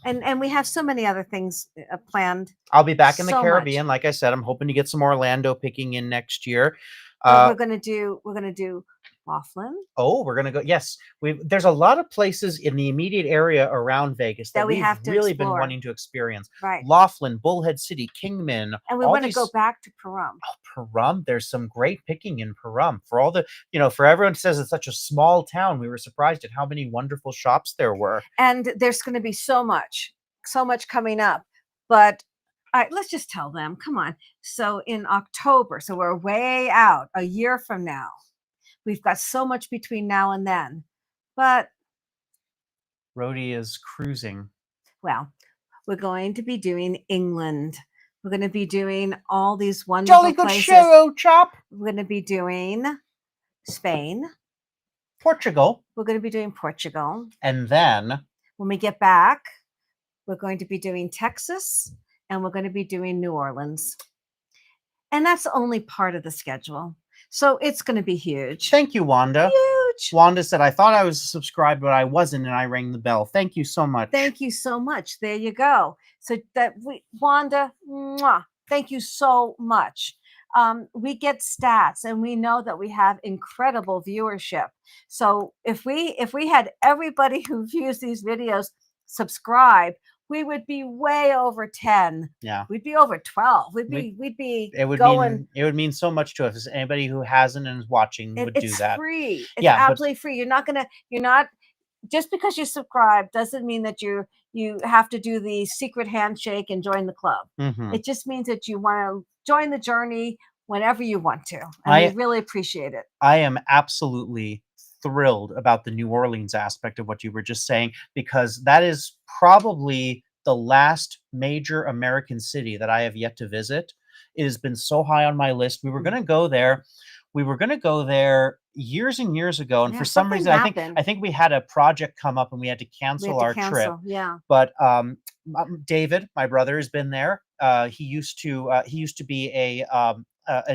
Speaker 2: And we have so many other things planned.
Speaker 1: I'll be back in the
Speaker 2: So much.
Speaker 1: Caribbean. Like I said, I'm hoping to get some Orlando picking in next year.
Speaker 2: We're gonna do Laughlin
Speaker 1: Oh, we're gonna go. Yes, there's a lot of places in the immediate area around Vegas that
Speaker 2: that we
Speaker 1: we've
Speaker 2: have to
Speaker 1: really been
Speaker 2: explore.
Speaker 1: wanting to experience.
Speaker 2: Right.
Speaker 1: Laughlin, Bullhead City, Kingman,
Speaker 2: And we
Speaker 1: all
Speaker 2: want to
Speaker 1: these.
Speaker 2: go back to Pahrump.
Speaker 1: Pahrump, there's some great picking in Pahrump. For all the, for everyone says it's such a small town, we were surprised at how many wonderful shops there were.
Speaker 2: And there's going to be so much coming up. But all right, let's just tell them. Come on. So in October, so we're way out, a year from now. We've got so much between now and then. But
Speaker 1: Rhodey is cruising.
Speaker 2: well, we're going to be doing England. We're going to be doing all these wonderful
Speaker 1: Jolly good
Speaker 2: places.
Speaker 1: show, chop.
Speaker 2: We're going to be doing Spain.
Speaker 1: Portugal.
Speaker 2: We're going to be doing Portugal.
Speaker 1: And then
Speaker 2: when we get back, we're going to be doing Texas and we're going to be doing New Orleans. And that's only part of the schedule. So it's going to be huge.
Speaker 1: Thank you, Wanda.
Speaker 2: Huge.
Speaker 1: Wanda said, I thought I was subscribed, but I wasn't, and I rang the bell. Thank you so much.
Speaker 2: Thank you so much. There you go. So Wanda, mwah, thank you so much. We get stats and we know that we have incredible viewership. So if we had everybody who views these videos subscribe, we would be way over 10.
Speaker 1: Yeah.
Speaker 2: We'd be over 12. We'd be
Speaker 1: it would mean so much to us. Anybody who hasn't and is watching would do that.
Speaker 2: It's free. It's absolutely free. You're not just because you subscribe doesn't mean that you have to do the secret handshake and join the club.
Speaker 1: Mm-hmm.
Speaker 2: It just means that you want to join the journey whenever you want to. And we really appreciate it.
Speaker 1: I am absolutely thrilled about the New Orleans aspect of what you were just saying, because that is probably the last major American city that I have yet to visit. It has been so high on my list. We were going to go there. We were going to go there years and years ago, and for some reason, I think we had a project come up and we had to cancel our trip.
Speaker 2: Yeah.
Speaker 1: But David, my brother, has been there. He used to be a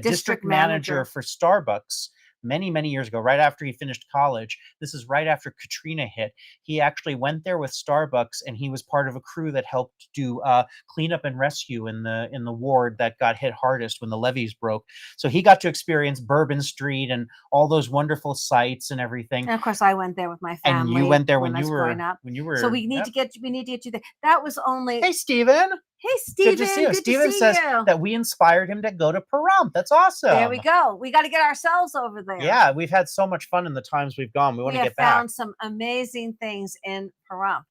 Speaker 1: district manager for Starbucks many years ago, right after he finished college. This is right after Katrina hit. He actually went there with Starbucks, and he was part of a crew that helped do cleanup and rescue in the ward that got hit hardest when the levees broke. So he got to experience Bourbon Street and all those wonderful sights and everything.
Speaker 2: And of course, I went there with my family.
Speaker 1: And you went there when you were.
Speaker 2: So we need to get you there. That was only.
Speaker 1: Hey, Steven.
Speaker 2: Hey, Steven.
Speaker 1: Good to see you. Steven says that we inspired him to go to Pahrump. That's awesome.
Speaker 2: There we go. We got to get ourselves over there.
Speaker 1: Yeah, we've had so much fun in the times we've gone. We want to get back.
Speaker 2: We have found some amazing things in Pahrump.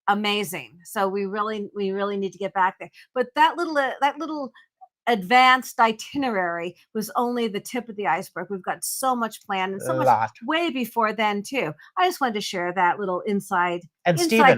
Speaker 2: Amazing. So we really need to get back there. But that little advanced itinerary was only the tip of the iceberg. We've got so much planned and so much way before then too. I just wanted to share that little inside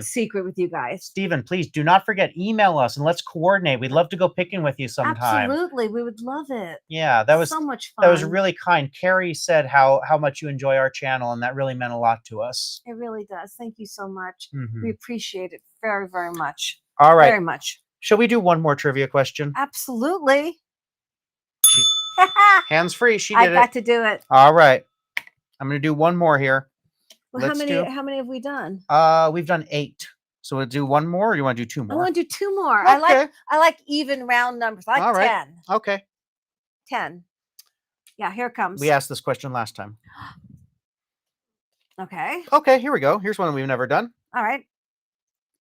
Speaker 2: secret with you guys.
Speaker 1: Stephen, please do not forget, email us and let's coordinate. We'd love to go picking with you sometime.
Speaker 2: Absolutely. We would love it.
Speaker 1: Yeah, that was
Speaker 2: so much fun.
Speaker 1: That was really kind. Carrie said how much you enjoy our channel, and that really meant a lot to us.
Speaker 2: It really does. Thank you so much. Mm-hmm. We appreciate it very, very much.
Speaker 1: All right.
Speaker 2: Very much.
Speaker 1: Shall we do one more trivia question?
Speaker 2: Absolutely.
Speaker 1: Hands free. She did it.
Speaker 2: I got to do it.
Speaker 1: All right. I'm going to do one more here.
Speaker 2: Well, how many have we done?
Speaker 1: We've done 8. So we'll do one more, or you want to do 2 more?
Speaker 2: I want to do 2 more.
Speaker 1: Okay.
Speaker 2: I like even round numbers. I like 10.
Speaker 1: Okay.
Speaker 2: 10. Yeah, here it comes.
Speaker 1: We asked this question last time.
Speaker 2: Okay.
Speaker 1: Okay, here we go. Here's one we've never done.
Speaker 2: All right.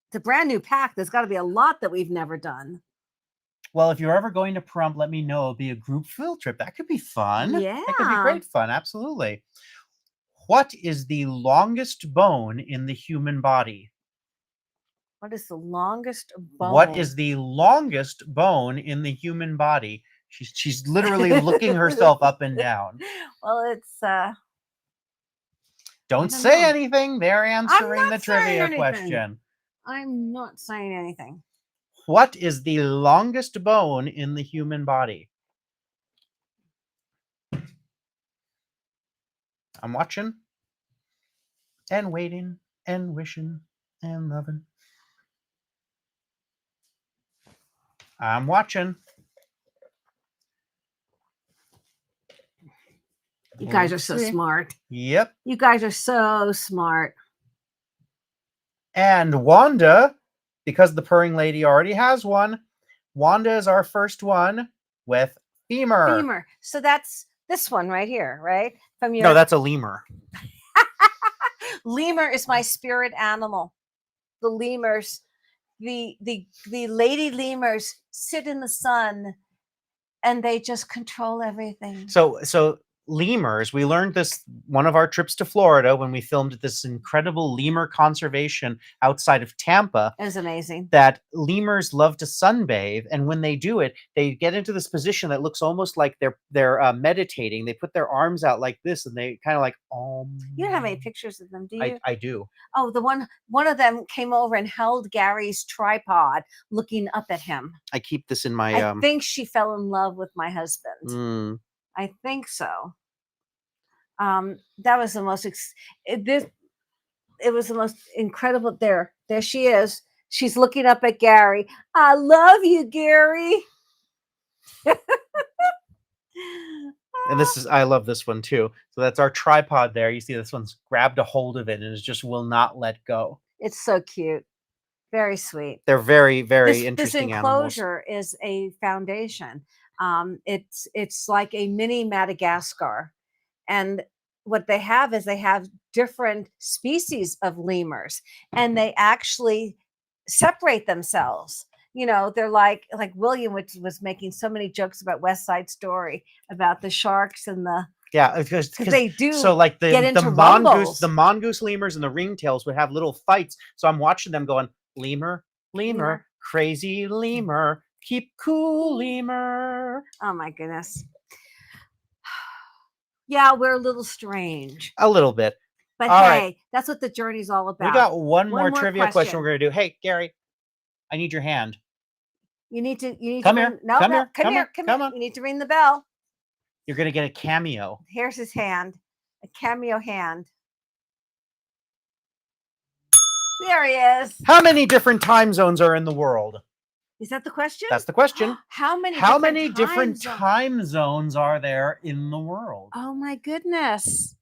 Speaker 2: It's a brand new pack. There's got to be a lot that we've never done.
Speaker 1: Well, if you're ever going to Pahrump, let me know. It'll be a group field trip. That could be fun.
Speaker 2: Yeah.
Speaker 1: That could be great fun. Absolutely. What is the longest bone in the human body?
Speaker 2: What is the longest bone?
Speaker 1: What is the longest bone in the human body? She's literally looking herself up and down.
Speaker 2: Well, it's
Speaker 1: Don't
Speaker 2: don't
Speaker 1: say
Speaker 2: know.
Speaker 1: anything. They're answering the
Speaker 2: not saying
Speaker 1: trivia
Speaker 2: anything.
Speaker 1: question.
Speaker 2: I'm not saying anything.
Speaker 1: What is the longest bone in the human body? I'm watching and waiting and wishing and loving. I'm watching.
Speaker 2: You guys are so
Speaker 1: See.
Speaker 2: smart.
Speaker 1: Yep.
Speaker 2: You guys are so smart.
Speaker 1: And Wanda, because the purring lady already has one, Wanda is our first one with femur.
Speaker 2: Femur. So that's this one right here, right? From your
Speaker 1: No, that's a lemur.
Speaker 2: lemur is my spirit animal. The lemurs, the lady lemurs sit in the sun and they just control everything.
Speaker 1: So lemurs, we learned this one of our trips to Florida when we filmed this incredible lemur conservation outside of Tampa.
Speaker 2: It was amazing.
Speaker 1: That lemurs love to sunbathe, and when they do it, they get into this position that looks almost like they're meditating. They put their arms out like this, and they kind of like
Speaker 2: You don't have any pictures of them, do you?
Speaker 1: I do.
Speaker 2: Oh, the one of them came over and held Gary's tripod, looking up at him.
Speaker 1: I keep this in my.
Speaker 2: I think she fell in love with my husband.
Speaker 1: Mm.
Speaker 2: I think so. That was the most. It was the most incredible. There she is. She's looking up at Gary. I love you, Gary.
Speaker 1: And I love this one too. So that's our tripod there. You see this one's grabbed a hold of it and it just will not let go.
Speaker 2: It's so cute. Very sweet.
Speaker 1: They're very, very interesting
Speaker 2: this
Speaker 1: animals.
Speaker 2: enclosure is a foundation. It's like a mini Madagascar. And what they have is they have different species of lemurs and they actually separate themselves. You know, they're like William, which was making so many jokes about West Side Story about the sharks and the
Speaker 1: because
Speaker 2: they do.
Speaker 1: So like the
Speaker 2: rumbles.
Speaker 1: the mongoose lemurs and the ringtails would have little fights. So I'm watching them going, lemur, crazy lemur, keep cool, lemur.
Speaker 2: Oh my goodness. Yeah, we're a little strange.
Speaker 1: A little bit.
Speaker 2: But all hey, right. That's what the journey's all about.
Speaker 1: We got one more trivia question we're going to do. Hey, Gary, I need your hand.
Speaker 2: You need to
Speaker 1: come here.
Speaker 2: No,
Speaker 1: come here.
Speaker 2: Come here. You need to ring the bell.
Speaker 1: You're going to get a cameo.
Speaker 2: Here's his hand. A cameo hand. There he is.
Speaker 1: How many different time zones are in the world?
Speaker 2: Is that the question?
Speaker 1: That's the question.
Speaker 2: How many
Speaker 1: different time zones are there in the world?
Speaker 2: Oh my goodness.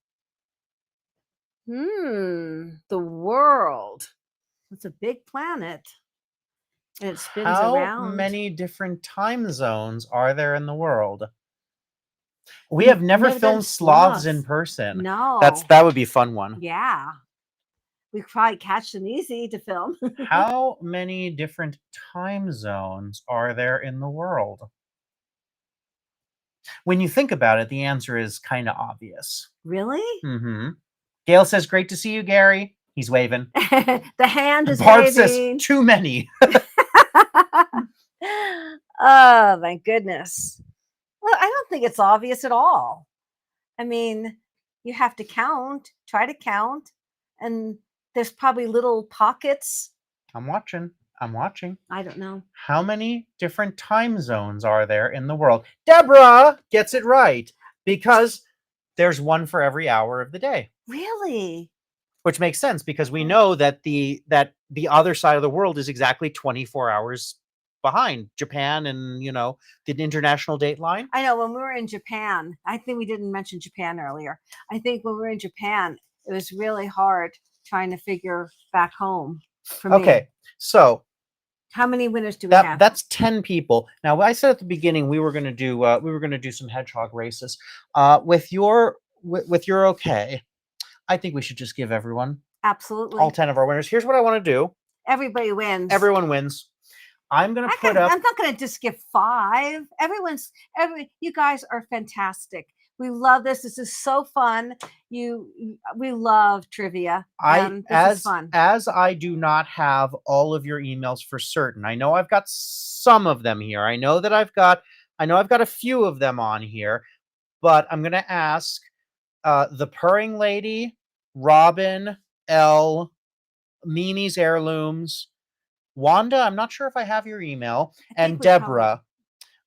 Speaker 2: The world. It's a big planet. And it spins around.
Speaker 1: How many different time zones are there in the world? We have never filmed sloths in person.
Speaker 2: No.
Speaker 1: That would be a fun one.
Speaker 2: Yeah. We could probably catch them easy to film.
Speaker 1: How many different time zones are there in the world? When you think about it, the answer is kind of obvious.
Speaker 2: Really?
Speaker 1: Mm-hmm. Gail says, great to see you, Gary. He's waving.
Speaker 2: The hand is
Speaker 1: Barb
Speaker 2: waving.
Speaker 1: says, too many.
Speaker 2: Oh, my goodness. Well, I don't think it's obvious at all. I mean, you have to count, try to count, and there's probably little pockets.
Speaker 1: I'm watching.
Speaker 2: I don't know.
Speaker 1: How many different time zones are there in the world? Deborah gets it right because there's one for every hour of the day.
Speaker 2: Really?
Speaker 1: Which makes sense because we know that the other side of the world is exactly 24 hours behind Japan and, the international date line.
Speaker 2: I know when we were in Japan, I think we didn't mention Japan earlier. I think when we were in Japan, it was really hard trying to figure back home for me.
Speaker 1: Okay, so
Speaker 2: how many winners do we have?
Speaker 1: That's 10 people. Now, I said at the beginning we were going to do some hedgehog races. With your okay, I think we should just give everyone
Speaker 2: absolutely
Speaker 1: all 10 of our winners. Here's what I want to do.
Speaker 2: Everybody wins.
Speaker 1: Everyone wins. I'm going to put up.
Speaker 2: I'm not going to just give 5. You guys are fantastic. We love this. This is so fun. We love trivia. This is fun.
Speaker 1: As I do not have all of your emails for certain. I know I've got some of them here. I know I've got a few of them on here, but I'm going to ask the purring lady Robin L, Mimi's Heirlooms, Wanda. I'm not sure if I have your email,
Speaker 2: I
Speaker 1: and
Speaker 2: think we probably
Speaker 1: Deborah.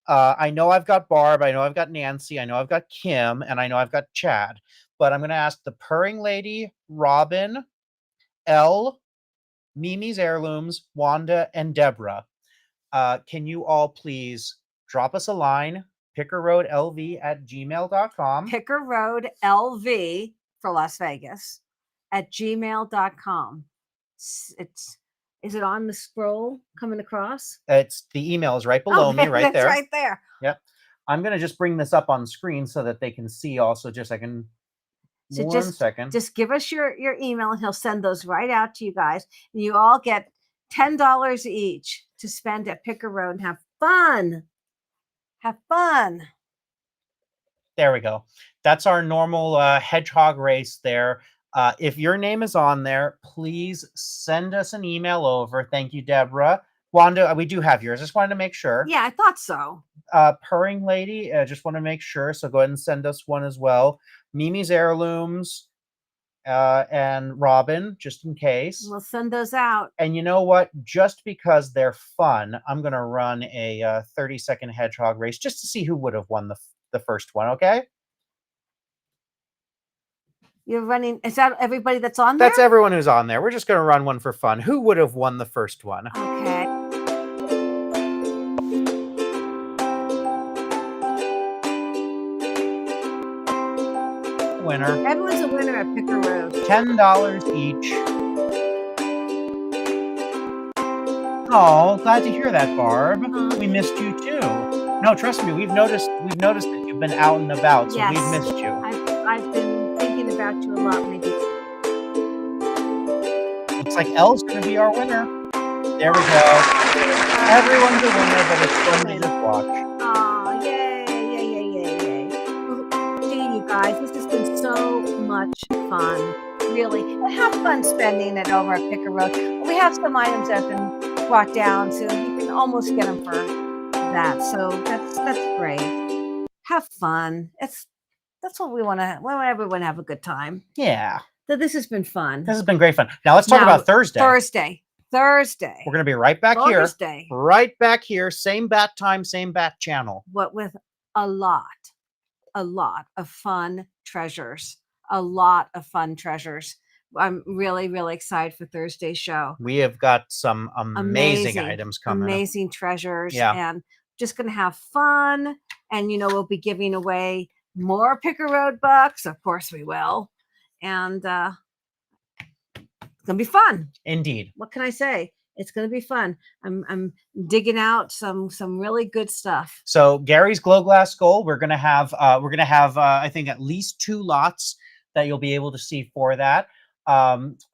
Speaker 1: I know I've got Barb, I know I've got Nancy, I know I've got Kim, and I know I've got Chad. But I'm going to ask the Purring Lady, Robin, L, Mimi's Heirlooms, Wanda, and Deborah. Can you all please drop us a line, pickerroadlv@gmail.com.
Speaker 2: Picker Road LV for Las Vegas at gmail.com. It's is it on the scroll coming across?
Speaker 1: It's the email is right below me, right
Speaker 2: That's
Speaker 1: there.
Speaker 2: right there.
Speaker 1: Yep. I'm going to just bring this up on screen so that they can see also. Just a second.
Speaker 2: So
Speaker 1: One second.
Speaker 2: just give us your email and he'll send those right out to you guys. And you all get $10 each to spend at Picker Road and have fun. Have fun.
Speaker 1: There we go. That's our normal hedgehog race there. If your name is on there, please send us an email over. Thank you, Deborah. Wanda, we do have yours. Just wanted to make sure.
Speaker 2: Yeah, I thought so.
Speaker 1: Purring Lady, just want to make sure. So go ahead and send us one as well. Mimi's Heirlooms and Robin, just in case.
Speaker 2: We'll send those out.
Speaker 1: And you know what? Just because they're fun, I'm going to run a 30-second hedgehog race just to see who would have won the first one, okay?
Speaker 2: You're running. Is that everybody that's on there?
Speaker 1: That's everyone who's on there. We're just going to run one for fun. Who would have won the first one?
Speaker 2: Okay.
Speaker 1: Winner.
Speaker 2: Everyone's a winner at Picker Road.
Speaker 1: $10 each. Oh, glad to hear that, Barb. We missed you too. No, trust me, we've noticed that you've been out and about, so
Speaker 2: Yes.
Speaker 1: we've missed you.
Speaker 2: I've been thinking about you a lot lately.
Speaker 1: Looks like Elle's going to be our winner. There we go. Everyone's a winner, but it's fun to just watch.
Speaker 2: Oh, yay, yay, yay, yay, yay. Well, gee, you guys, this has been so much fun. Really. And have fun spending it over at Picker Road. We have some items that have been brought down, so you can almost get them for that. So that's great. Have fun. That's what we want to. We want everyone to have a good time.
Speaker 1: Yeah.
Speaker 2: So this has been fun.
Speaker 1: This has been great fun. Now let's talk about Thursday.
Speaker 2: Thursday.
Speaker 1: We're going to be right back
Speaker 2: Thursday.
Speaker 1: here. Right back here. Same bat time, same bat channel.
Speaker 2: What with a lot of fun treasures. A lot of fun treasures. I'm really, really excited for Thursday's show.
Speaker 1: We have got some amazing items coming.
Speaker 2: Amazing treasures.
Speaker 1: Yeah.
Speaker 2: And just going to have fun. And, we'll be giving away more Picker Road bucks. Of course we will. And it's going to be fun.
Speaker 1: Indeed.
Speaker 2: What can I say? It's going to be fun. I'm digging out some really good stuff.
Speaker 1: So Gary's Glow Glass Gold, we're gonna have I think at least 2 lots that you'll be able to see for that.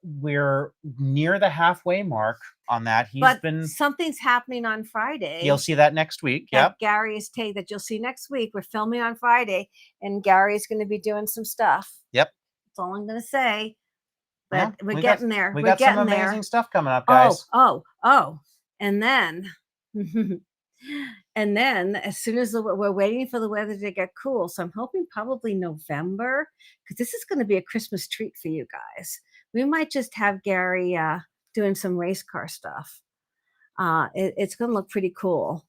Speaker 1: We're near the halfway mark on that.
Speaker 2: Something's happening on Friday.
Speaker 1: You'll see that next week. Yeah.
Speaker 2: Gary is that you'll see next week. We're filming on Friday, and Gary is going to be doing some stuff.
Speaker 1: Yep.
Speaker 2: That's all I'm going to say. But we're
Speaker 1: we
Speaker 2: getting there.
Speaker 1: We
Speaker 2: We're
Speaker 1: got
Speaker 2: getting
Speaker 1: some
Speaker 2: there.
Speaker 1: amazing stuff coming up, guys.
Speaker 2: Oh. And then as soon as we're waiting for the weather to get cool. So I'm hoping probably November, because this is going to be a Christmas treat for you guys. We might just have Gary doing some race car stuff. It's going to look pretty cool.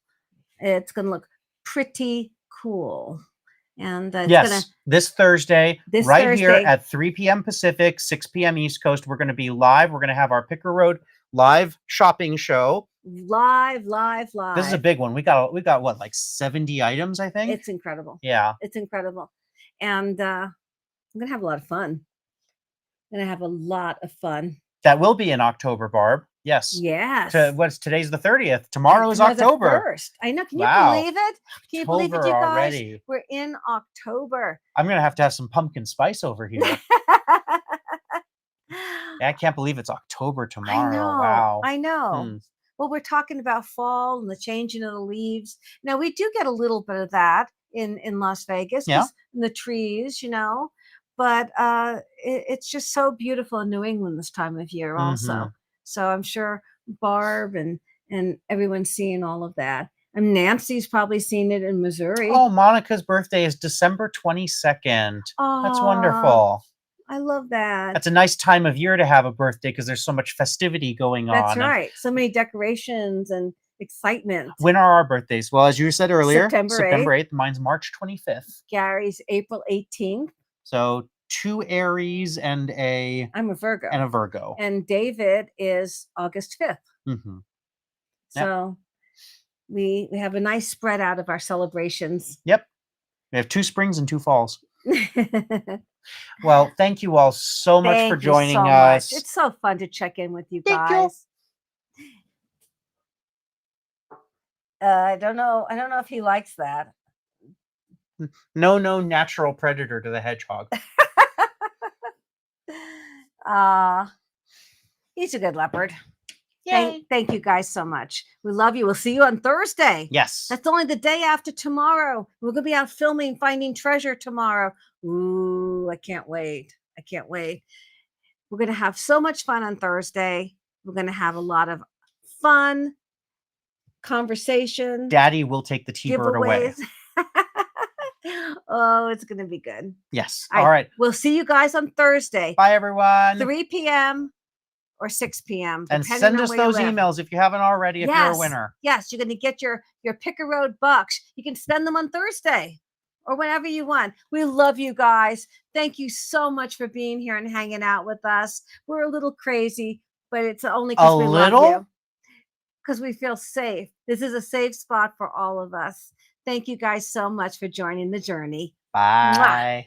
Speaker 2: It's going to look pretty cool. And
Speaker 1: this Thursday, here at 3 p.m. Pacific, 6 p.m. East Coast, we're going to be live. We're going to have our Picker Road live shopping show.
Speaker 2: Live.
Speaker 1: This is a big one. We got what, like 70 items, I think?
Speaker 2: It's incredible.
Speaker 1: Yeah.
Speaker 2: It's incredible. And I'm going to have a lot of fun. That
Speaker 1: will be in October, Barb. Yes.
Speaker 2: Yes.
Speaker 1: Today's the 30th. Tomorrow is October.
Speaker 2: 1st. I know. Can you believe it? Can you believe it, you guys?
Speaker 1: Already.
Speaker 2: We're in October.
Speaker 1: I'm going to have some pumpkin spice over here. Yeah, I can't believe it's October tomorrow.
Speaker 2: I know. Well, we're talking about fall and the changing of the leaves. Now, we do get a little bit of that in Las Vegas.
Speaker 1: Yeah.
Speaker 2: In the trees, But it's just so beautiful in New England this time of year also.
Speaker 1: Mm-hmm.
Speaker 2: So I'm sure Barb and everyone's seeing all of that. And Nancy's probably seen it in Missouri.
Speaker 1: Oh, Monica's birthday is December 22nd. That's wonderful.
Speaker 2: I love that.
Speaker 1: That's a nice time of year to have a birthday because there's so much festivity going on.
Speaker 2: That's right. So many decorations and excitement.
Speaker 1: When are our birthdays? Well, as you said earlier,
Speaker 2: September
Speaker 1: September 8th. Mine's March 25th.
Speaker 2: Gary's April 18th.
Speaker 1: So 2 Aries and a
Speaker 2: I'm a Virgo.
Speaker 1: Virgo.
Speaker 2: And David is August 5th.
Speaker 1: Mm-hmm.
Speaker 2: So we have a nice spread out of our celebrations.
Speaker 1: Yep. We have 2 springs and 2 falls. Well, thank you all so much for joining us.
Speaker 2: It's so fun to check in with you
Speaker 1: Thank you.
Speaker 2: guys. I don't know if he likes that.
Speaker 1: No natural predator to the hedgehog.
Speaker 2: He's a good leopard.
Speaker 1: Yay.
Speaker 2: Thank you guys so much. We love you. We'll see you on Thursday.
Speaker 1: Yes.
Speaker 2: That's only the day after tomorrow. We're going to be out filming Finding Treasure tomorrow. Ooh, I can't wait. I can't wait. We're going to have so much fun on Thursday. We're going to have a lot of fun conversation.
Speaker 1: Daddy will take the T-bird away.
Speaker 2: Oh, it's going to be good.
Speaker 1: Yes. All right.
Speaker 2: We'll see you guys on Thursday.
Speaker 1: Bye, everyone.
Speaker 2: 3 p.m. or 6 p.m.
Speaker 1: And send us those emails if you haven't already, if you're a winner.
Speaker 2: Yes, you're going to get your Pick a Road bucks. You can spend them on Thursday or whenever you want. We love you guys. Thank you so much for being here and hanging out with us. We're a little crazy, but it's only because we love you. Because we feel safe. This is a safe spot for all of us. Thank you guys so much for joining the journey.
Speaker 1: Bye. Mwah.